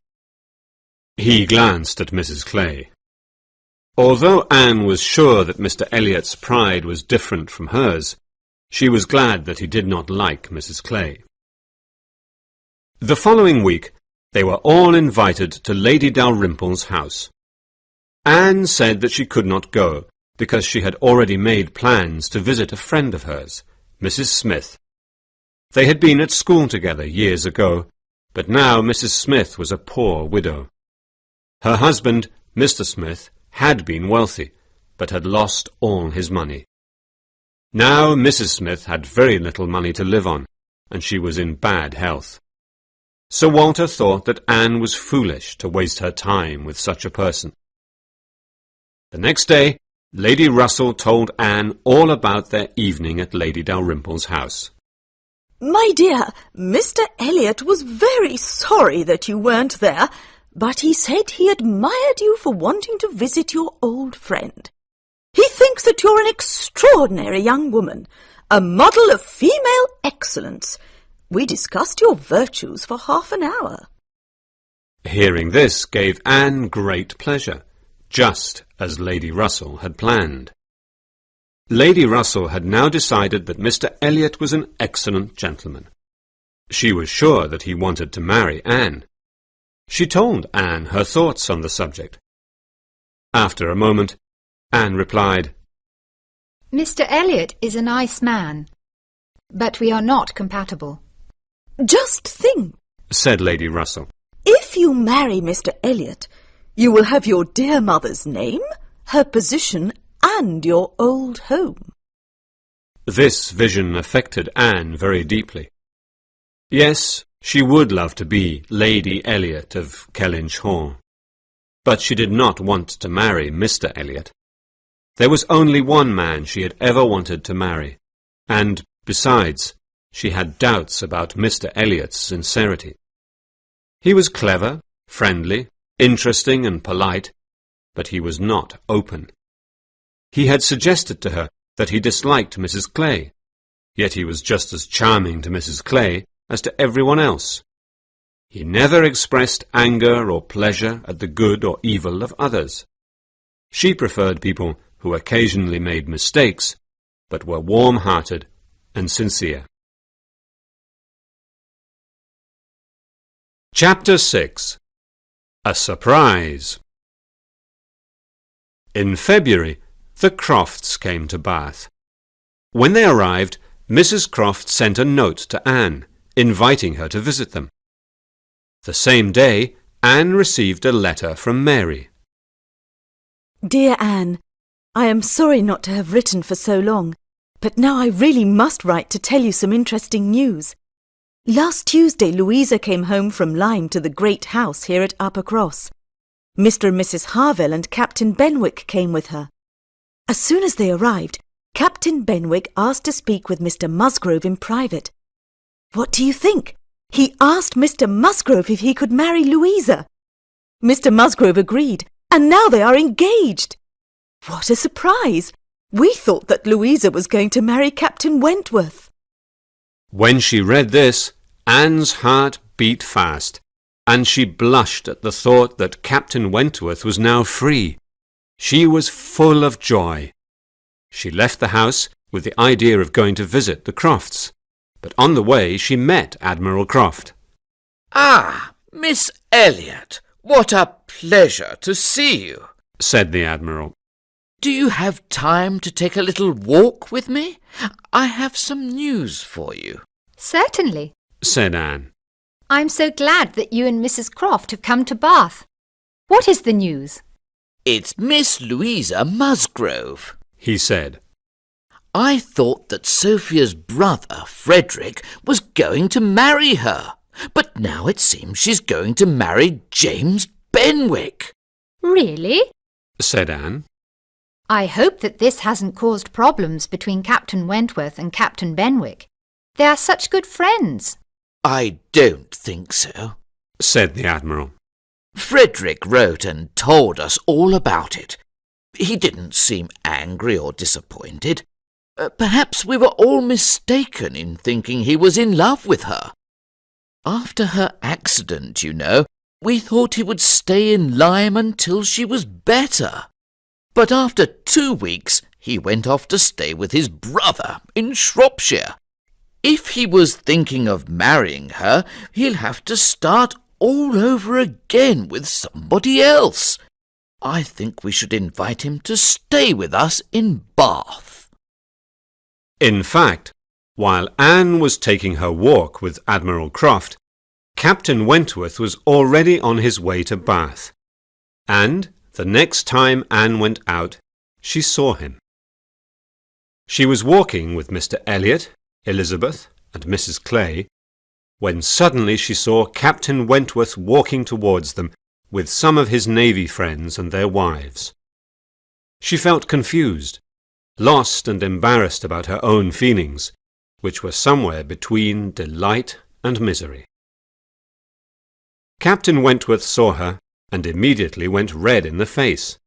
He glanced at Mrs. Clay. Although Anne was sure that Mr. Elliot's pride was different from hers, she was glad that he did not like Mrs. Clay. The following week, they were all invited to Lady Dalrymple's house. Anne said that she could not go, because she had already made plans to visit a friend of hers, Mrs. Smith. They had been at school together years ago, but now Mrs. Smith was a poor widow. Her husband, Mr. Smith, had been wealthy, but had lost all his money. Now Mrs. Smith had very little money to live on, and she was in bad health. Sir Walter thought that Anne was foolish to waste her time with such a person. The next day, Lady Russell told Anne all about their evening at Lady Dalrymple's house. "My dear, Mr. Elliot was very sorry that you weren't there, but he said he admired you for wanting to visit your old friend. He thinks that you're an extraordinary young woman, a model of female excellence. We discussed your virtues for half an hour." Hearing this gave Anne great pleasure, just as Lady Russell had planned. Lady Russell had now decided that Mr. Elliot was an excellent gentleman. She was sure that he wanted to marry Anne. She told Anne her thoughts on the subject. After a moment, Anne replied, Mr. Elliot is a nice man, but we are not compatible. Just think, said Lady Russell. if you marry Mr. Elliot, you will have your dear mother's name, her position, and your old home. This vision affected Anne very deeply. Yes, she would love to be Lady Elliot of Kellynch Hall, but she did not want to marry Mr. Elliot. There was only one man she had ever wanted to marry, and, besides, she had doubts about Mr. Elliot's sincerity. He was clever, friendly, interesting and polite, but he was not open. He had suggested to her that he disliked Mrs. Clay, yet he was just as charming to Mrs. Clay as to everyone else. He never expressed anger or pleasure at the good or evil of others. She preferred people who occasionally made mistakes, but were warm-hearted and sincere. Chapter 6. A Surprise. In February, the Crofts came to Bath. When they arrived, Mrs. Croft sent a note to Anne, inviting her to visit them. The same day, Anne received a letter from Mary. Dear Anne, I am sorry not to have written for so long, but now I really must write to tell you some interesting news. Last Tuesday, Louisa came home from Lyme to the great house here at Uppercross. Mr. and Mrs. Harville and Captain Benwick came with her. As soon as they arrived, Captain Benwick asked to speak with Mr. Musgrove in private. What do you think? He asked Mr. Musgrove if he could marry Louisa. Mr. Musgrove agreed, and now they are engaged. What a surprise! We thought that Louisa was going to marry Captain Wentworth. When she read this, Anne's heart beat fast, and she blushed at the thought that Captain Wentworth was now free. She was full of joy. She left the house with the idea of going to visit the Crofts, but on the way she met Admiral Croft. Ah, Miss Elliot, what a pleasure to see you, said the Admiral. Do you have time to take a little walk with me? I have some news for you. Certainly, said Anne. I'm so glad that you and Mrs. Croft have come to Bath. What is the news? It's Miss Louisa Musgrove, he said. I thought that Sophia's brother, Frederick, was going to marry her, but now it seems she's going to marry James Benwick. Really? said Anne. I hope that this hasn't caused problems between Captain Wentworth and Captain Benwick. They are such good friends. I don't think so, said the Admiral. Frederick wrote and told us all about it. He didn't seem angry or disappointed. Perhaps we were all mistaken in thinking he was in love with her. After her accident, you know, we thought he would stay in Lyme until she was better. But after 2 weeks, he went off to stay with his brother in Shropshire. If he was thinking of marrying her, he'll have to start all over again with somebody else. I think we should invite him to stay with us in Bath. In fact, while Anne was taking her walk with Admiral Croft, Captain Wentworth was already on his way to Bath, and the next time Anne went out, she saw him. She was walking with Mr. Elliot, Elizabeth, and Mrs. Clay, when suddenly she saw Captain Wentworth walking towards them with some of his navy friends and their wives. She felt confused, lost and embarrassed about her own feelings, which were somewhere between delight and misery. Captain Wentworth saw her and immediately went red in the face.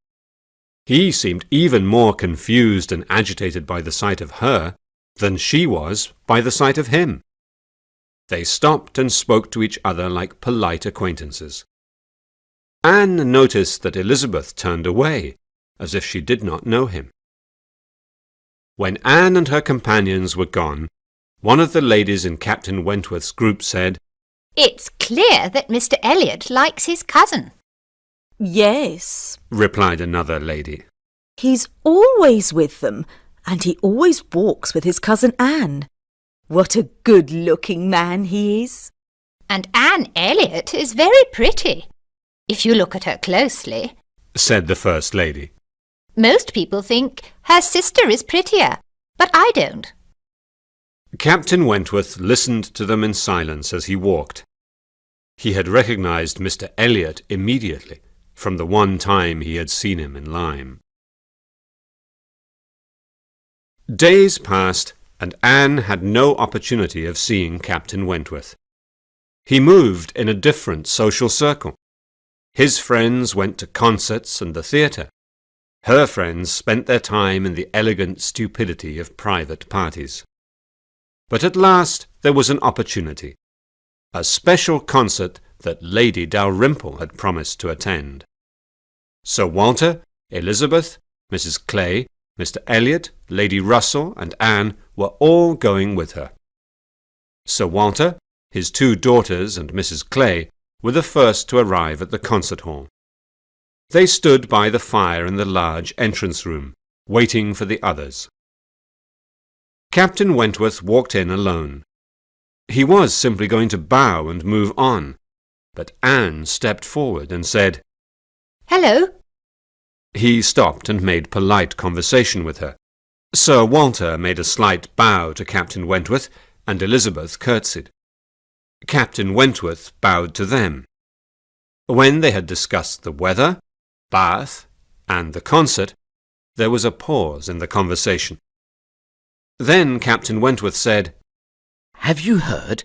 He seemed even more confused and agitated by the sight of her than she was by the sight of him. They stopped and spoke to each other like polite acquaintances. Anne noticed that Elizabeth turned away, as if she did not know him. When Anne and her companions were gone, one of the ladies in Captain Wentworth's group said, It's clear that Mr. Elliot likes his cousin. Yes, replied another lady. he's always with them, and he always walks with his cousin Anne. What a good-looking man he is. And Anne Elliot is very pretty, if you look at her closely. Said the First Lady. Most people think her sister is prettier, but I don't. Captain Wentworth listened to them in silence as he walked. He had recognized Mr. Elliot immediately, from the one time he had seen him in Lyme. Days passed, and Anne had no opportunity of seeing Captain Wentworth. He moved in a different social circle. His friends went to concerts and the theatre. Her friends spent their time in the elegant stupidity of private parties. But at last there was an opportunity, a special concert that Lady Dalrymple had promised to attend. Sir Walter, Elizabeth, Mrs. Clay, Mr. Elliot, Lady Russell, and Anne were all going with her. Sir Walter, his two daughters, and Mrs. Clay were the first to arrive at the concert hall. They stood by the fire in the large entrance room, waiting for the others. Captain Wentworth walked in alone. He was simply going to bow and move on, but Anne stepped forward and said, Hello. He stopped and made polite conversation with her. Sir Walter made a slight bow to Captain Wentworth, and Elizabeth curtsied. Captain Wentworth bowed to them. When they had discussed the weather, Bath, and the concert, there was a pause in the conversation. Then Captain Wentworth said, Have you heard?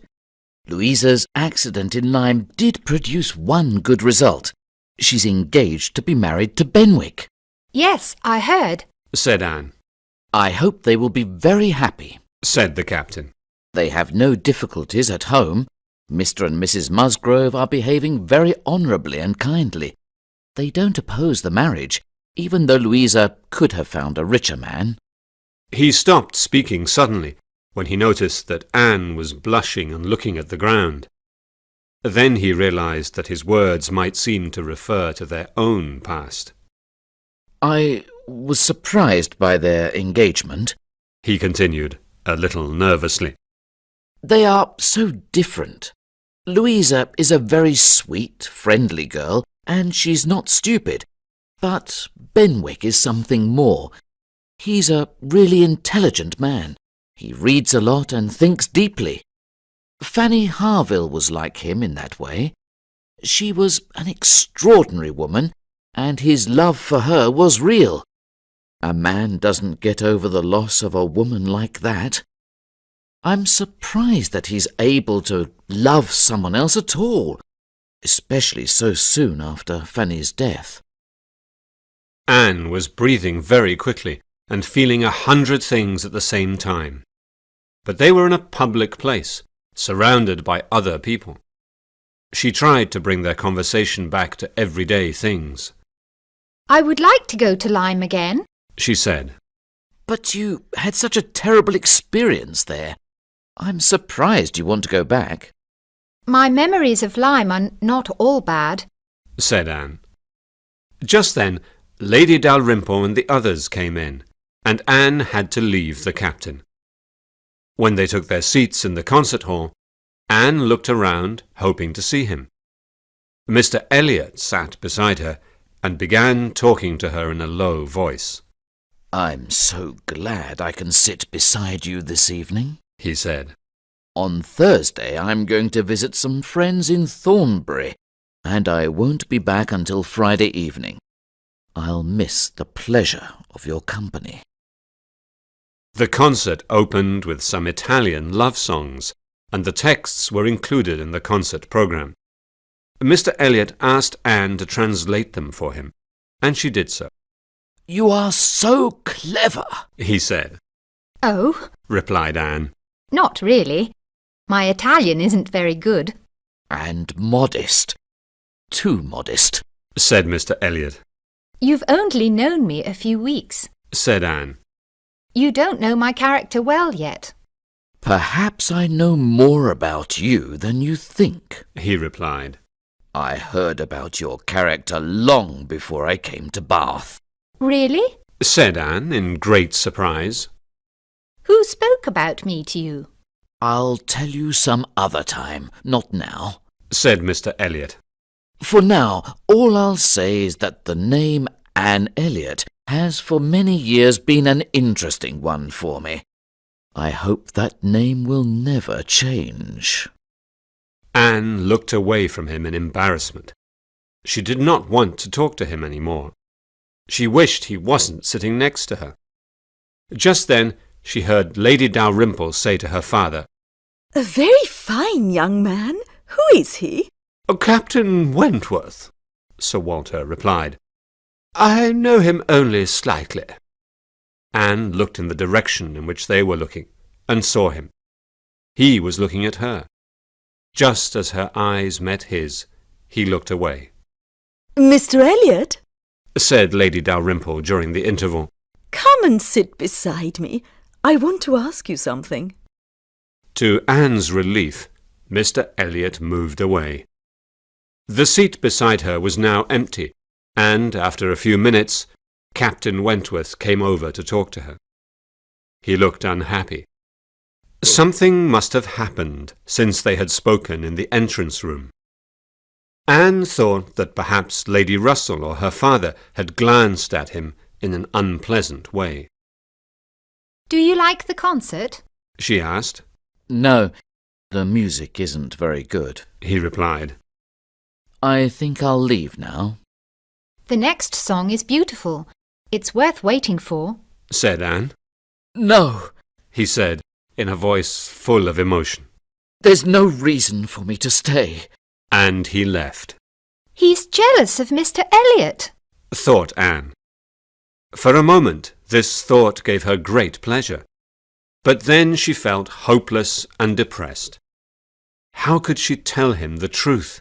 Louisa's accident in Lyme did produce one good result. She's engaged to be married to Benwick. Yes, I heard. said Anne. I hope they will be very happy, said the captain. They have no difficulties at home. Mr. and Mrs. Musgrove are behaving very honourably and kindly. They don't oppose the marriage, even though Louisa could have found a richer man. He stopped speaking suddenly when he noticed that Anne was blushing and looking at the ground. Then he realized that his words might seem to refer to their own past. I was surprised by their engagement, he continued, a little nervously. They are so different. Louisa is a very sweet, friendly girl, and she's not stupid. But Benwick is something more. He's a really intelligent man. He reads a lot and thinks deeply. Fanny Harville was like him in that way. She was an extraordinary woman, and his love for her was real. A man doesn't get over the loss of a woman like that. I'm surprised that he's able to love someone else at all, especially so soon after Fanny's death. Anne was breathing very quickly and feeling 100 things at the same time. But they were in a public place, surrounded by other people. She tried to bring their conversation back to everyday things. I would like to go to Lyme again, she said. But you had such a terrible experience there. I'm surprised you want to go back. My memories of Lyme are not all bad, said Anne. Just then, Lady Dalrymple and the others came in, and Anne had to leave the captain. When they took their seats in the concert hall, Anne looked around, hoping to see him. Mr. Elliot sat beside her and began talking to her in a low voice. I'm so glad I can sit beside you this evening, he said. On Thursday I'm going to visit some friends in Thornbury, and I won't be back until Friday evening. I'll miss the pleasure of your company. The concert opened with some Italian love songs, and the texts were included in the concert program. Mr. Elliot asked Anne to translate them for him, and she did so. You are so clever, he said. Oh, replied Anne. not really. My Italian isn't very good. and modest. Too modest, said Mr. Elliot. You've only known me a few weeks. Said Anne. You don't know my character well yet. Perhaps I know more about you than you think, he replied. I heard about your character long before I came to Bath. Really? Said Anne in great surprise. Who spoke about me to you? I'll tell you some other time, not now. Said Mr. Elliot. For now, all I'll say is that the name Anne Elliot has for many years been an interesting one for me. I hope that name will never change. Anne looked away from him in embarrassment. She did not want to talk to him any more. She wished he wasn't sitting next to her. Just then she heard Lady Dalrymple say to her father, A very fine young man. Who is he? Captain Wentworth, Sir Walter replied. I know him only slightly. Anne looked in the direction in which they were looking, and saw him. He was looking at her. Just as her eyes met his, he looked away. Mr. Elliot? Said Lady Dalrymple during the interval. Come and sit beside me. I want to ask you something. To Anne's relief, Mr. Elliot moved away. The seat beside her was now empty, and after a few minutes, Captain Wentworth came over to talk to her. He looked unhappy. Something must have happened since they had spoken in the entrance room. Anne thought that perhaps Lady Russell or her father had glanced at him in an unpleasant way. Do you like the concert? She asked. No, the music isn't very good, He replied. I think I'll leave now. The next song is beautiful. It's worth waiting for. Said Anne. No, He said in a voice full of emotion. there's no reason for me to stay. And he left. He's jealous of Mr. Elliot. Thought Anne. For a moment this thought gave her great pleasure. But then she felt hopeless and depressed. How could she tell him the truth?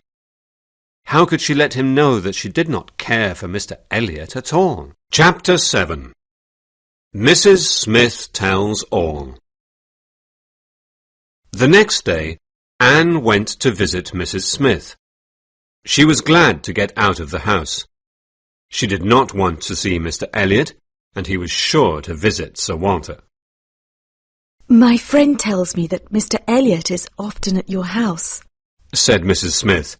How could she let him know that she did not care for Mr. Elliot at all? Chapter 7. Mrs. Smith Tells All. The next day, Anne went to visit Mrs. Smith. She was glad to get out of the house. She did not want to see Mr. Elliot, and he was sure to visit Sir Walter. My friend tells me that Mr. Elliot is often at your house, Said Mrs. Smith,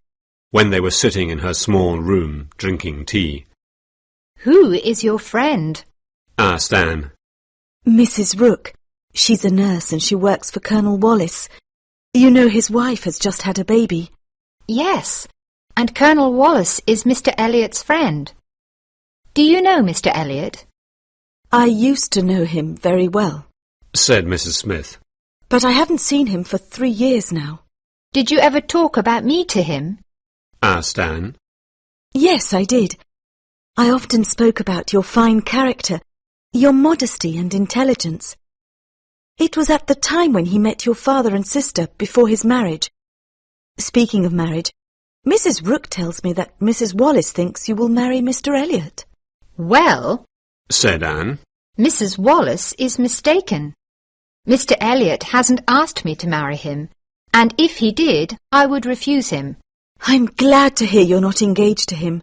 when they were sitting in her small room drinking tea. Who is your friend? Asked Anne. Mrs. Rook. She's a nurse and she works for Colonel Wallace. You know his wife has just had a baby. Yes, and Colonel Wallace is Mr. Elliot's friend. Do you know Mr. Elliot? I used to know him very well, Said Mrs. Smith. but I haven't seen him for 3 years now. Did you ever talk about me to him? Asked Anne. Yes, I did. I often spoke about your fine character, your modesty and intelligence. It was at the time when he met your father and sister before his marriage. Speaking of marriage, Mrs. Rook tells me that Mrs. Wallace thinks you will marry Mr. Elliot. Well, Said Anne. Mrs. Wallace is mistaken. Mr. Elliot hasn't asked me to marry him, and if he did, I would refuse him. I'm glad to hear you're not engaged to him.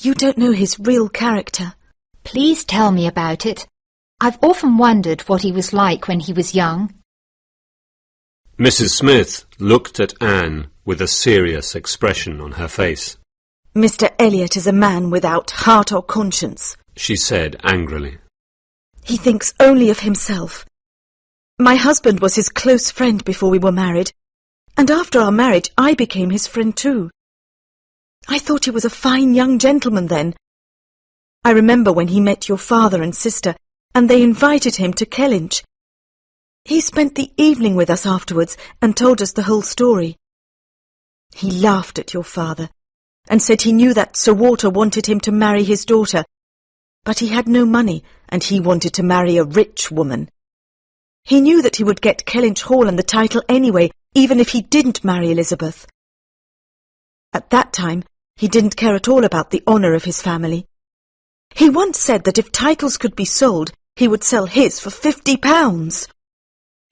You don't know his real character. Please tell me about it. I've often wondered what he was like when he was young. Mrs. Smith looked at Anne with a serious expression on her face. Mr. Elliot is a man without heart or conscience. She said angrily. He thinks only of himself. My husband was his close friend before we were married, and after our marriage I became his friend too. I thought he was a fine young gentleman then. I remember when he met your father and sister, and they invited him to Kellynch. He spent the evening with us afterwards and told us the whole story. He laughed at your father and said he knew that Sir Walter wanted him to marry his daughter, but he had no money and he wanted to marry a rich woman. He knew that he would get Kellynch Hall and the title anyway, even if he didn't marry Elizabeth. At that time, he didn't care at all about the honour of his family. He once said that if titles could be sold, he would sell his for £50.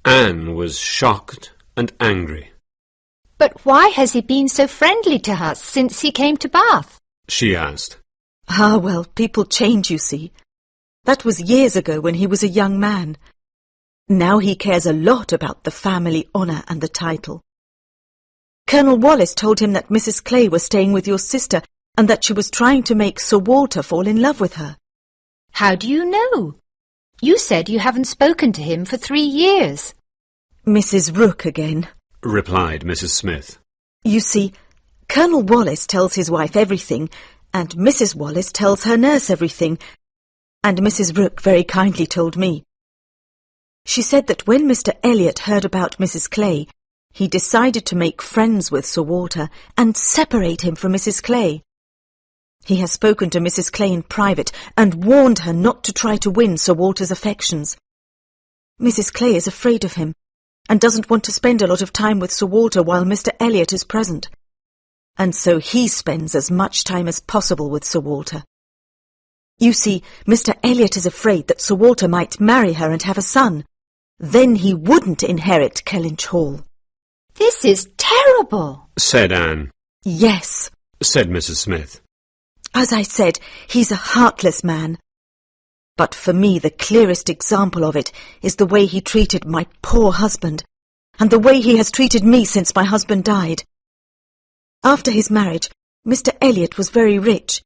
Anne was shocked and angry. But why has he been so friendly to us since he came to Bath? She asked. Ah, well, people change, you see. That was years ago when he was a young man. Now he cares a lot about the family honour and the title. Colonel Wallis told him that Mrs. Clay was staying with your sister and that she was trying to make Sir Walter fall in love with her. How do you know? You said you haven't spoken to him for 3 years. Mrs. Rook again, replied Mrs. Smith. You see, Colonel Wallis tells his wife everything, and Mrs. Wallis tells her nurse everything, and Mrs. Rook very kindly told me. She said that when Mr. Elliot heard about Mrs. Clay, he decided to make friends with Sir Walter and separate him from Mrs. Clay. He has spoken to Mrs. Clay in private and warned her not to try to win Sir Walter's affections. Mrs. Clay is afraid of him and doesn't want to spend a lot of time with Sir Walter while Mr. Elliot is present. And so he spends as much time as possible with Sir Walter. You see, Mr. Elliot is afraid that Sir Walter might marry her and have a son. Then he wouldn't inherit Kellynch Hall. This is terrible, said Anne. Yes, said Mrs. Smith. As I said, he's a heartless man. But for me the clearest example of it is the way he treated my poor husband, and the way he has treated me since my husband died. After his marriage, Mr. Elliot was very rich.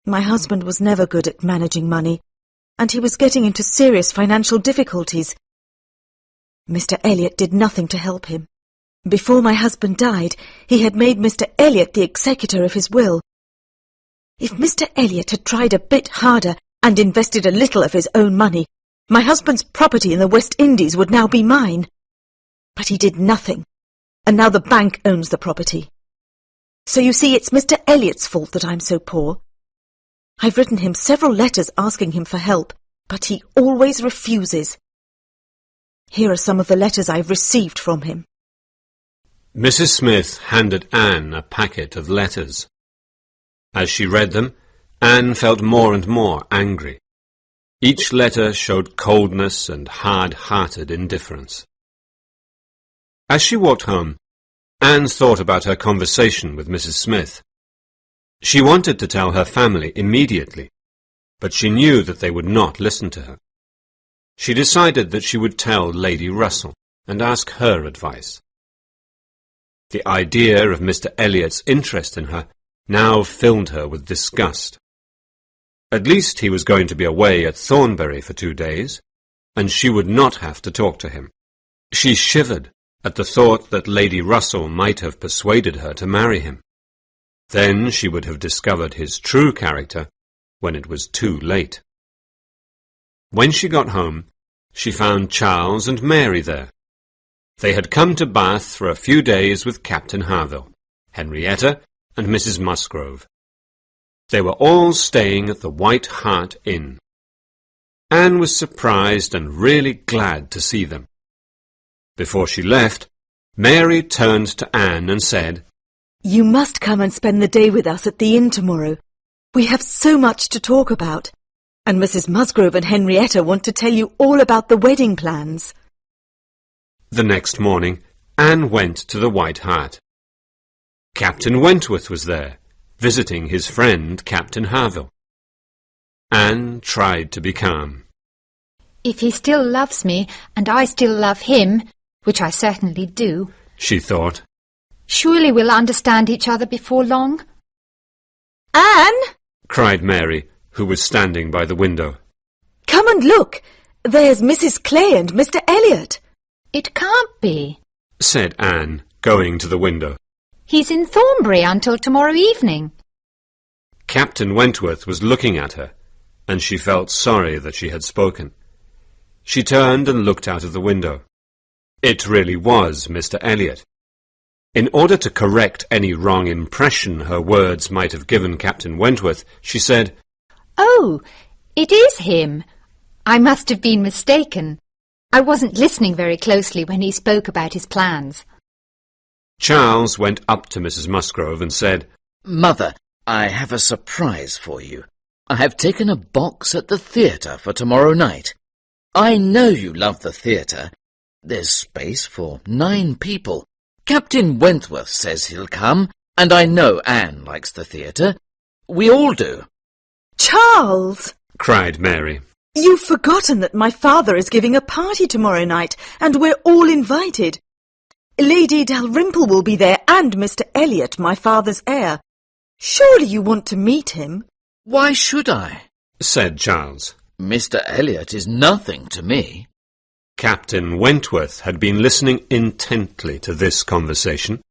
My husband was never good at managing money, and he was getting into serious financial difficulties. Mr. Elliot did nothing to help him. Before my husband died, he had made Mr. Elliot the executor of his will. If Mr. Elliot had tried a bit harder and invested a little of his own money, my husband's property in the West Indies would now be mine. But he did nothing, and now the bank owns the property. So you see, it's Mr. Elliot's fault that I'm so poor. I've written him several letters asking him for help, but he always refuses. Here are some of the letters I've received from him. Mrs. Smith handed Anne a packet of letters. As she read them, Anne felt more and more angry. Each letter showed coldness and hard-hearted indifference. As she walked home, Anne thought about her conversation with Mrs. Smith. She wanted to tell her family immediately, but she knew that they would not listen to her. She decided that she would tell Lady Russell and ask her advice. The idea of Mr. Elliot's interest in her now filled her with disgust. At least he was going to be away at Thornbury for 2 days, and she would not have to talk to him. She shivered at the thought that Lady Russell might have persuaded her to marry him. Then she would have discovered his true character when it was too late. When she got home, she found Charles and Mary there. They had come to Bath for a few days with Captain Harville, Henrietta, and Mrs. Musgrove. They were all staying at the White Hart Inn. Anne was surprised and really glad to see them. Before she left, Mary turned to Anne and said, You must come and spend the day with us at the inn tomorrow. We have so much to talk about, and Mrs. Musgrove and Henrietta want to tell you all about the wedding plans. The next morning, Anne went to the White Hart. Captain Wentworth was there, visiting his friend Captain Harville. Anne tried to be calm. If he still loves me, and I still love him, which I certainly do, she thought, surely we'll understand each other before long. Anne! cried Mary, who was standing by the window. Come and look! There's Mrs. Clay and Mr. Elliot. It can't be, said Anne, going to the window. He's in Thornbury until tomorrow evening. Captain Wentworth was looking at her, and she felt sorry that she had spoken. She turned and looked out of the window. It really was Mr. Elliot. In order to correct any wrong impression her words might have given Captain Wentworth, she said, Oh, it is him. I must have been mistaken. I wasn't listening very closely when he spoke about his plans. Charles went up to Mrs. Musgrove and said, Mother, I have a surprise for you. I have taken a box at the theatre for tomorrow night. I know you love the theatre, There's space for 9 people. Captain Wentworth says he'll come, and I know Anne likes the theatre. We all do. Charles! cried Mary. You've forgotten that my father is giving a party tomorrow night, and we're all invited. Lady Dalrymple will be there, and Mr. Elliot, my father's heir. Surely you want to meet him? Why should I? Said Charles. Mr. Elliot is nothing to me. Captain Wentworth had been listening intently to this conversation.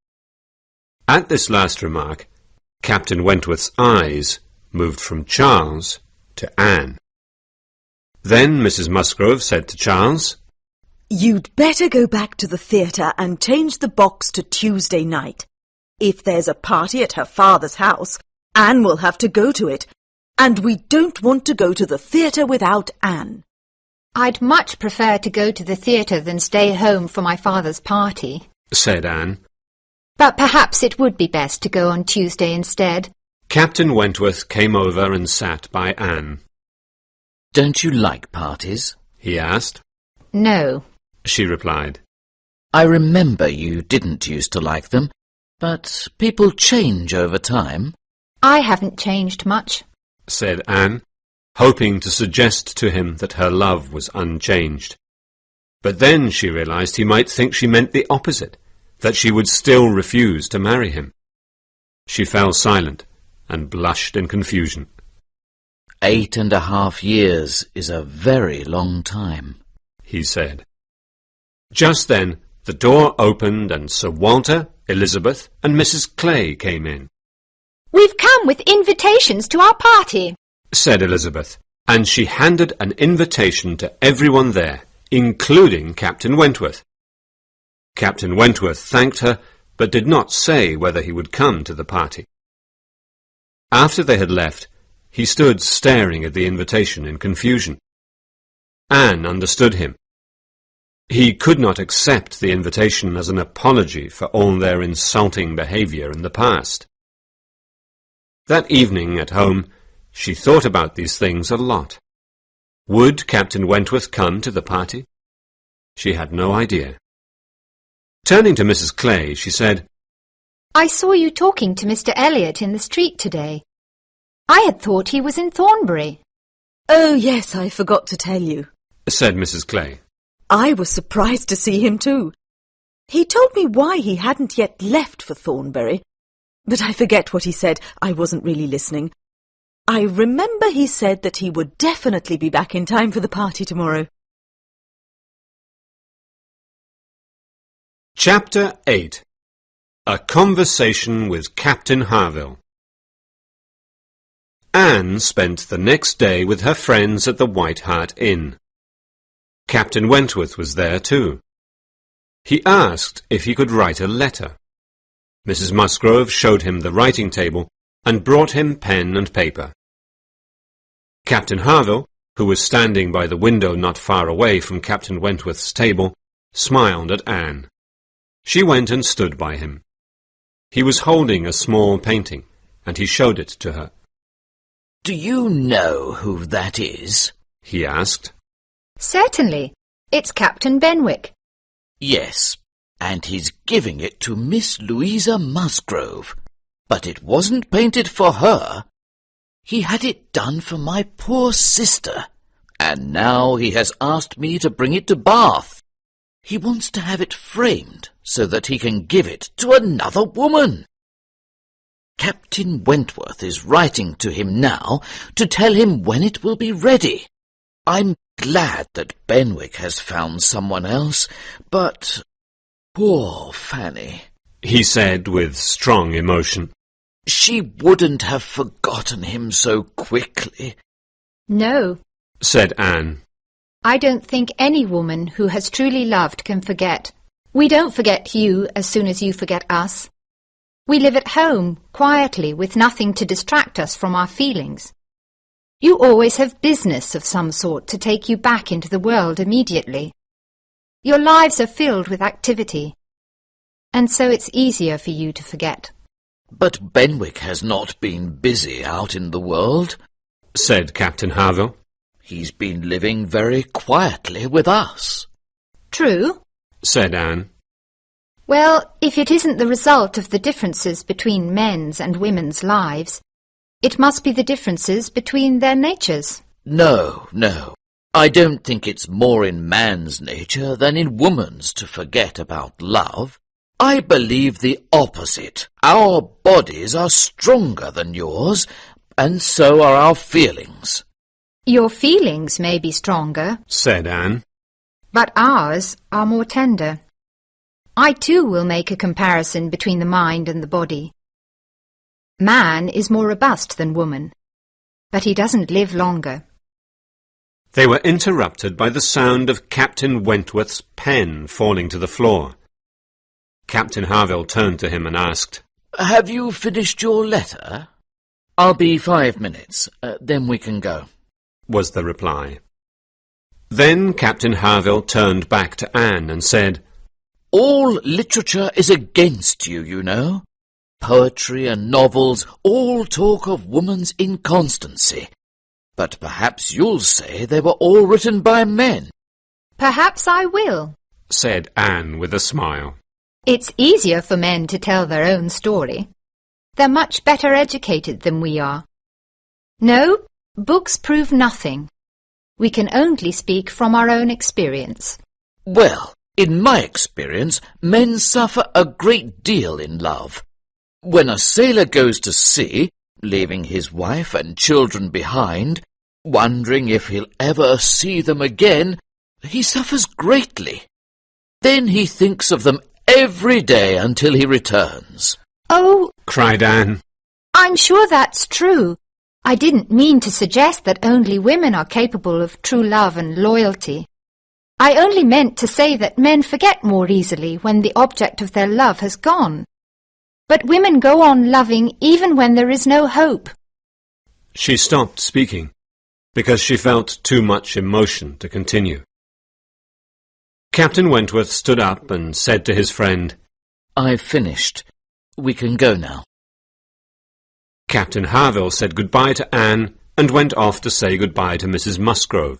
At this last remark, Captain Wentworth's eyes moved from Charles to Anne. Then Mrs. Musgrove said to Charles, You'd better go back to the theatre and change the box to Tuesday night. If there's a party at her father's house, Anne will have to go to it, and we don't want to go to the theatre without Anne. I'd much prefer to go to the theatre than stay home for my father's party, said Anne. but perhaps it would be best to go on Tuesday instead. Captain Wentworth came over and sat by Anne. Don't you like parties? He asked. No. She replied. I remember you didn't used to like them, but people change over time. I haven't changed much. Said Anne, hoping to suggest to him that her love was unchanged. But then she realized he might think she meant the opposite, that she would still refuse to marry him. She fell silent and blushed in confusion. 8.5 years is a very long time, he said. Just then the door opened and Sir Walter, Elizabeth and Mrs. Clay came in. We've come with invitations to our party, said Elizabeth, and she handed an invitation to everyone there, including Captain Wentworth. Captain Wentworth thanked her, but did not say whether he would come to the party. After they had left, he stood staring at the invitation in confusion. Anne understood him. He could not accept the invitation as an apology for all their insulting behaviour in the past. That evening at home, she thought about these things a lot. Would Captain Wentworth come to the party? She had no idea. Turning to Mrs. Clay, she said, I saw you talking to Mr. Elliot in the street today. I had thought he was in Thornbury. Oh, yes, I forgot to tell you, said Mrs. Clay. I was surprised to see him too. He told me why he hadn't yet left for Thornbury, but I forget what he said. I wasn't really listening. I remember he said that he would definitely be back in time for the party tomorrow. Chapter 8. A Conversation with Captain Harville. Anne spent the next day with her friends at the White Hart Inn. Captain Wentworth was there too. He asked if he could write a letter. Mrs. Musgrove showed him the writing table and brought him pen and paper. Captain Harville, who was standing by the window not far away from Captain Wentworth's table, smiled at Anne. She went and stood by him. He was holding a small painting, and he showed it to her. Do you know who that is? He asked. Certainly. It's Captain Benwick. Yes, and he's giving it to Miss Louisa Musgrove. But it wasn't painted for her. He had it done for my poor sister, and now he has asked me to bring it to Bath. He wants to have it framed so that he can give it to another woman. Captain Wentworth is writing to him now to tell him when it will be ready. I'm glad that Benwick has found someone else, but poor Fanny, he said with strong emotion. She wouldn't have forgotten him so quickly. No, said Anne. I don't think any woman who has truly loved can forget. We don't forget you as soon as you forget us. We live at home, quietly, with nothing to distract us from our feelings. You always have business of some sort to take you back into the world immediately. Your lives are filled with activity, and so it's easier for you to forget. But Benwick has not been busy out in the world, said Captain Harville. He's been living very quietly with us. True, said Anne. Well, if it isn't the result of the differences between men's and women's lives, it must be the differences between their natures. No, no. I don't think it's more in man's nature than in woman's to forget about love. I believe the opposite. Our bodies are stronger than yours, and so are our feelings. Your feelings may be stronger, said Anne. but ours are more tender. I too will make a comparison between the mind and the body. Man is more robust than woman, but he doesn't live longer. They were interrupted by the sound of Captain Wentworth's pen falling to the floor. Captain Harville turned to him and asked, Have you finished your letter? I'll be 5 minutes, then we can go, was the reply. Then Captain Harville turned back to Anne and said, All literature is against you, you know. Poetry and novels all talk of woman's inconstancy. But perhaps you'll say they were all written by men. Perhaps I will. said Anne with a smile. It's easier for men to tell their own story. They're much better educated than we are. No, books prove nothing. We can only speak from our own experience. Well, in my experience, men suffer a great deal in love. When a sailor goes to sea, leaving his wife and children behind, wondering if he'll ever see them again, he suffers greatly. Then he thinks of them every day until he returns. Oh, cried Anne. I'm sure that's true. I didn't mean to suggest that only women are capable of true love and loyalty. I only meant to say that men forget more easily when the object of their love has gone. But women go on loving even when there is no hope. She stopped speaking because she felt too much emotion to continue. Captain Wentworth stood up and said to his friend, I've finished. We can go now. Captain Harville said goodbye to Anne and went off to say goodbye to Mrs. Musgrove.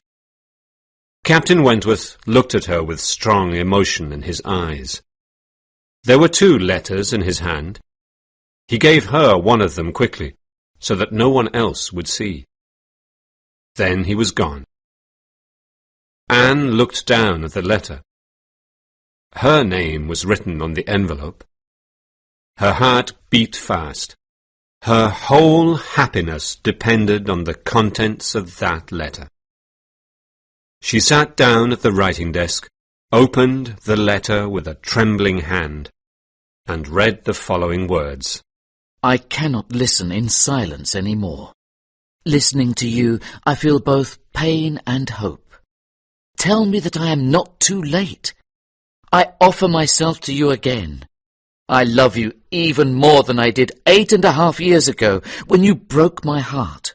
Captain Wentworth looked at her with strong emotion in his eyes. There were 2 letters in his hand. He gave her one of them quickly, so that no one else would see. Then he was gone. Anne looked down at the letter. Her name was written on the envelope. Her heart beat fast. Her whole happiness depended on the contents of that letter. She sat down at the writing desk, opened the letter with a trembling hand, and read the following words. I cannot listen in silence any more. Listening to you, I feel both pain and hope. Tell me that I am not too late. I offer myself to you again. I love you even more than I did 8.5 years ago, when you broke my heart.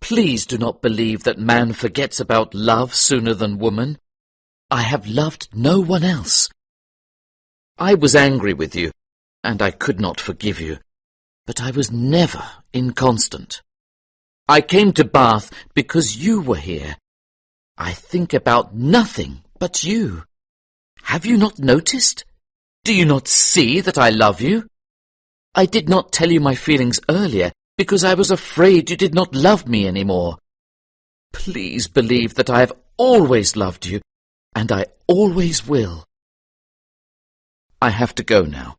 Please do not believe that man forgets about love sooner than woman. I have loved no one else. I was angry with you, and I could not forgive you, but I was never inconstant. I came to Bath because you were here. I think about nothing but you. Have you not noticed? Do you not see that I love you? I did not tell you my feelings earlier because I was afraid you did not love me any more. Please believe that I have always loved you, and I always will. I have to go now,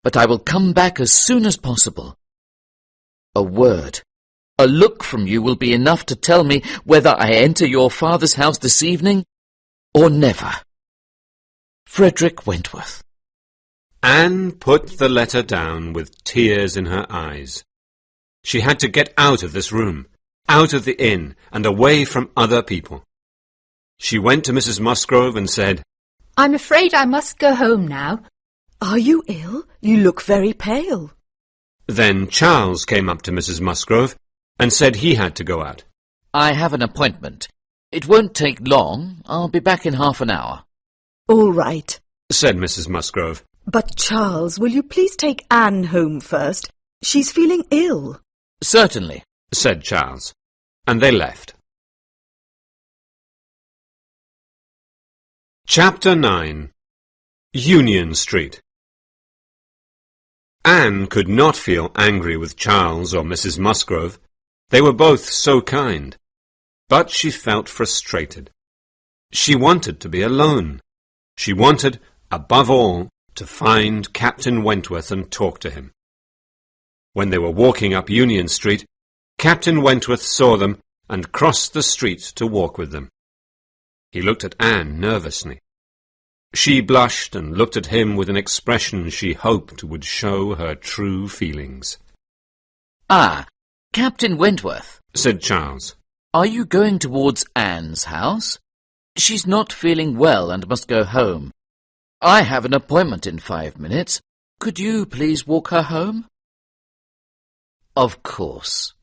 but I will come back as soon as possible. A word, a look from you will be enough to tell me whether I enter your father's house this evening or never. Frederick Wentworth. Anne put the letter down with tears in her eyes. She had to get out of this room, out of the inn, and away from other people. She went to Mrs. Musgrove and said, I'm afraid I must go home now. Are you ill? You look very pale. Then Charles came up to Mrs. Musgrove and said he had to go out. I have an appointment. It won't take long. I'll be back in half an hour. All right. Said Mrs. Musgrove. But, Charles, will you please take Anne home first? She's feeling ill. Certainly, said Charles, and they left. Chapter 9. Union Street. Anne could not feel angry with Charles or Mrs. Musgrove. They were both so kind. But she felt frustrated. She wanted to be alone. She wanted, above all, to find Captain Wentworth and talk to him. When they were walking up Union Street, Captain Wentworth saw them and crossed the street to walk with them. He looked at Anne nervously. She blushed and looked at him with an expression she hoped would show her true feelings. "Ah, Captain Wentworth," said Charles. "are you going towards Anne's house? She's not feeling well and must go home. I have an appointment in 5 minutes. Could you please walk her home?" "Of course,"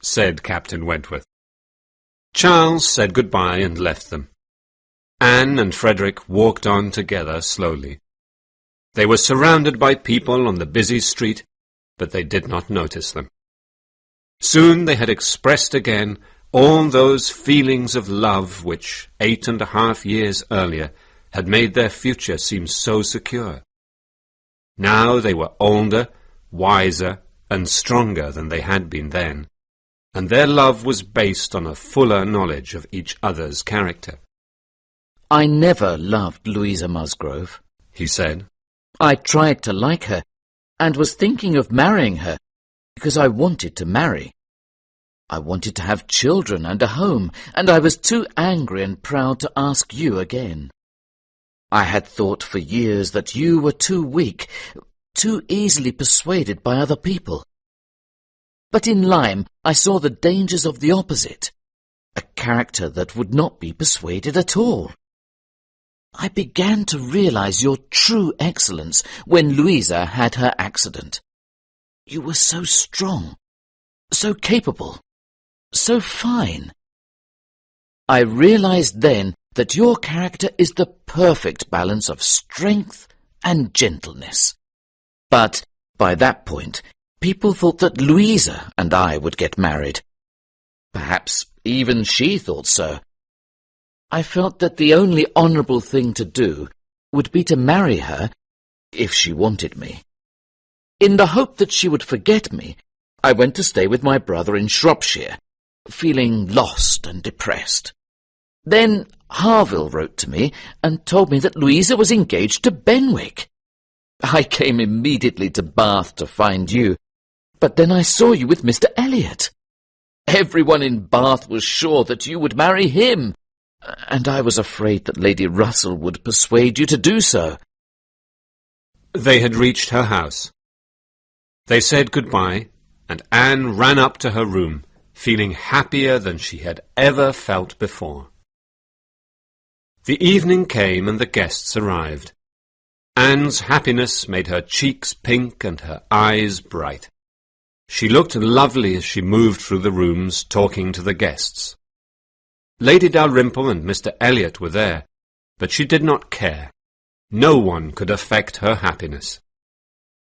said Captain Wentworth. Charles said goodbye and left them. Anne and Frederick walked on together slowly. They were surrounded by people on the busy street, but they did not notice them. Soon they had expressed again all those feelings of love which 8.5 years earlier had made their future seem so secure. Now they were older, wiser, and stronger than they had been then, and their love was based on a fuller knowledge of each other's character. "I never loved Louisa Musgrove," he said. "I tried to like her, and was thinking of marrying her, because I wanted to marry. I wanted to have children and a home, and I was too angry and proud to ask you again. I had thought for years that you were too weak, too easily persuaded by other people. But in Lyme I saw the dangers of the opposite, a character that would not be persuaded at all. I began to realize your true excellence when Louisa had her accident. You were so strong, so capable, so fine. I realized then that your character is the perfect balance of strength and gentleness. But by that point, people thought that Louisa and I would get married. Perhaps even she thought so. I felt that the only honourable thing to do would be to marry her if she wanted me. In the hope that she would forget me, I went to stay with my brother in Shropshire, feeling lost and depressed. Then Harville wrote to me and told me that Louisa was engaged to Benwick. I came immediately to Bath to find you, but then I saw you with Mr. Elliot. Everyone in Bath was sure that you would marry him, and I was afraid that Lady Russell would persuade you to do so." They had reached her house. They said goodbye, and Anne ran up to her room, feeling happier than she had ever felt before. The evening came and the guests arrived. Anne's happiness made her cheeks pink and her eyes bright. She looked lovely as she moved through the rooms talking to the guests. Lady Dalrymple and Mr. Elliot were there, but she did not care. No one could affect her happiness.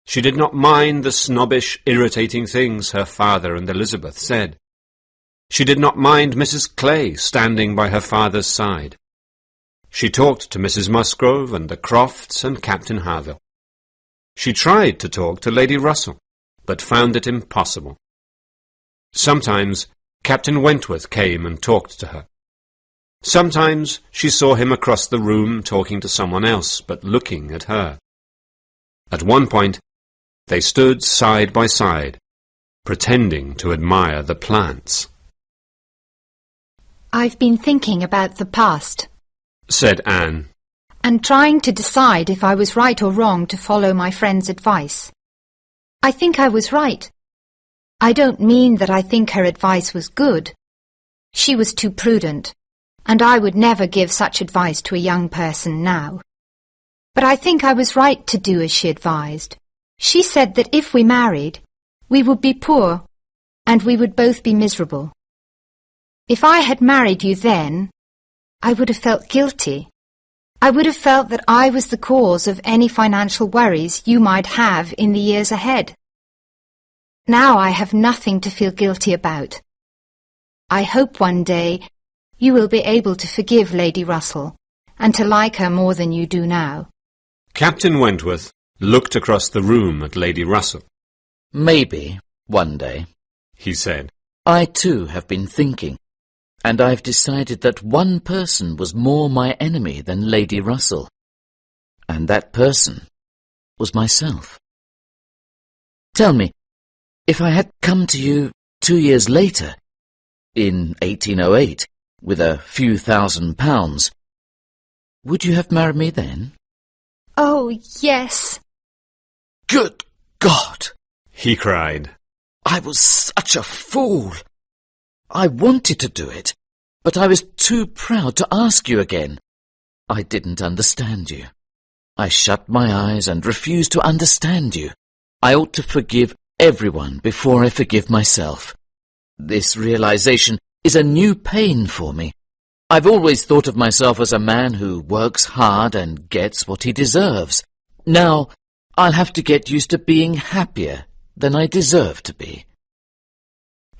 She did not mind the snobbish, irritating things her father and Elizabeth said. She did not mind Mrs. Clay standing by her father's side. She talked to Mrs. Musgrove and the Crofts and Captain Harville. She tried to talk to Lady Russell, but found it impossible. Sometimes Captain Wentworth came and talked to her. Sometimes she saw him across the room talking to someone else, but looking at her. At one point, they stood side by side, pretending to admire the plants. "I've been thinking about the past," said Anne, "and trying to decide if I was right or wrong to follow my friend's advice. I think I was right. I don't mean that I think her advice was good. She was too prudent, and I would never give such advice to a young person now. But I think I was right to do as she advised. She said that if we married, we would be poor, and we would both be miserable. If I had married you then, I would have felt guilty. I would have felt that I was the cause of any financial worries you might have in the years ahead. Now I have nothing to feel guilty about. I hope one day you will be able to forgive Lady Russell and to like her more than you do now. Captain Wentworth looked across the room at Lady Russell. Maybe, one day, He said, I too have been thinking, and I've decided that one person was more my enemy than Lady Russell, and that person was myself. Tell me, if I had come to you 2 years later, in 1808, with a few £1,000, would you have married me then? Oh, yes. Good God! he cried. I was such a fool. I wanted to do it, but I was too proud to ask you again. I didn't understand you. I shut my eyes and refused to understand you. I ought to forgive everyone before I forgive myself. This realization is a new pain for me. I've always thought of myself as a man who works hard and gets what he deserves. Now I'll have to get used to being happier than I deserve to be.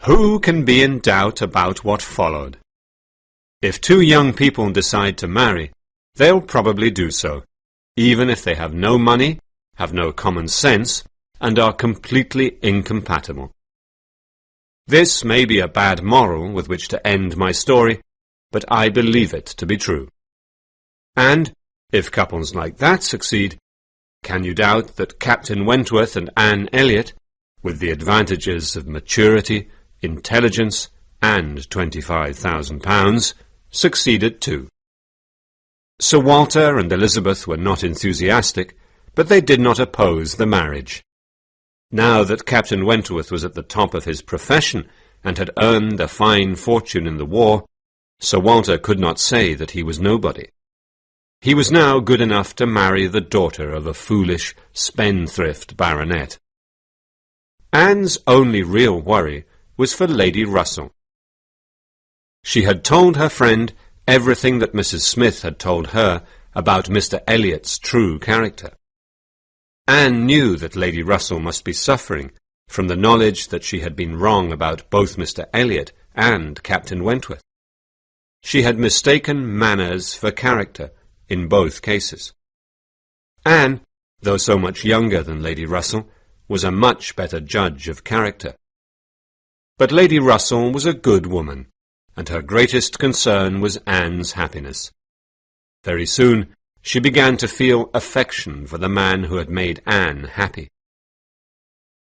Who can be in doubt about what followed? If two young people decide to marry, they'll probably do so, even if they have no money, have no common sense, and are completely incompatible. This may be a bad moral with which to end my story, but I believe it to be true. And, if couples like that succeed, can you doubt that Captain Wentworth and Anne Elliot, with the advantages of maturity, intelligence, and £25,000, succeeded too? Sir Walter and Elizabeth were not enthusiastic, but they did not oppose the marriage. Now that Captain Wentworth was at the top of his profession and had earned a fine fortune in the war, Sir Walter could not say that he was nobody. He was now good enough to marry the daughter of a foolish, spendthrift baronet. Anne's only real worry was for Lady Russell. She had told her friend everything that Mrs. Smith had told her about Mr. Elliot's true character. Anne knew that Lady Russell must be suffering from the knowledge that she had been wrong about both Mr. Elliot and Captain Wentworth. She had mistaken manners for character in both cases. Anne, though so much younger than Lady Russell, was a much better judge of character. But Lady Russell was a good woman, and her greatest concern was Anne's happiness. Very soon she began to feel affection for the man who had made Anne happy.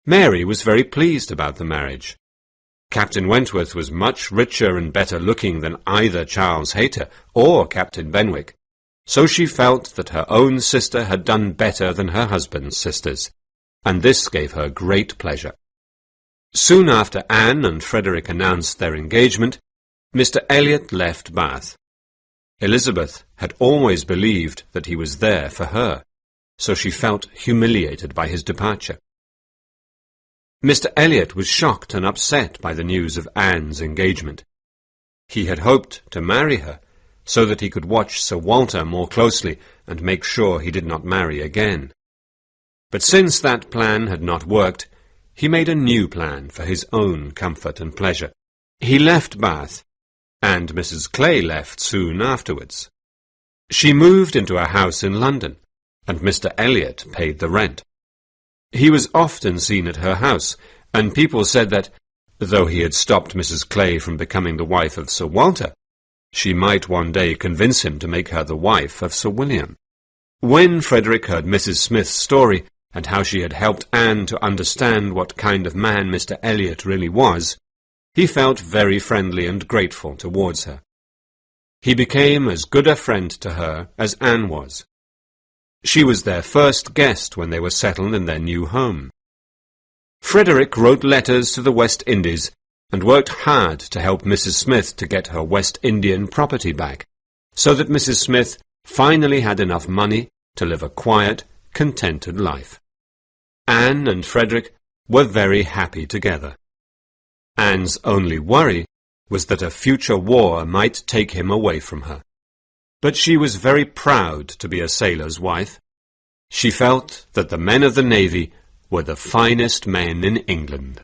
Mary was very pleased about the marriage. Captain Wentworth was much richer and better looking than either Charles Hayter or Captain Benwick, so she felt that her own sister had done better than her husband's sisters, and this gave her great pleasure. Soon after Anne and Frederick announced their engagement, Mr. Elliot left Bath. Elizabeth had always believed that he was there for her, so she felt humiliated by his departure. Mr. Elliot was shocked and upset by the news of Anne's engagement. He had hoped to marry her, so that he could watch Sir Walter more closely and make sure he did not marry again. But since that plan had not worked, he made a new plan for his own comfort and pleasure. He left Bath, and Mrs. Clay left soon afterwards. She moved into a house in London, and Mr. Elliot paid the rent. He was often seen at her house, and people said that, though he had stopped Mrs. Clay from becoming the wife of Sir Walter, she might one day convince him to make her the wife of Sir William. When Frederick heard Mrs. Smith's story, and how she had helped Anne to understand what kind of man Mr. Elliot really was, he felt very friendly and grateful towards her. He became as good a friend to her as Anne was. She was their first guest when they were settled in their new home. Frederick wrote letters to the West Indies and worked hard to help Mrs. Smith to get her West Indian property back, so that Mrs. Smith finally had enough money to live a quiet, contented life. Anne and Frederick were very happy together. Anne's only worry was that a future war might take him away from her. But she was very proud to be a sailor's wife. She felt that the men of the Navy were the finest men in England.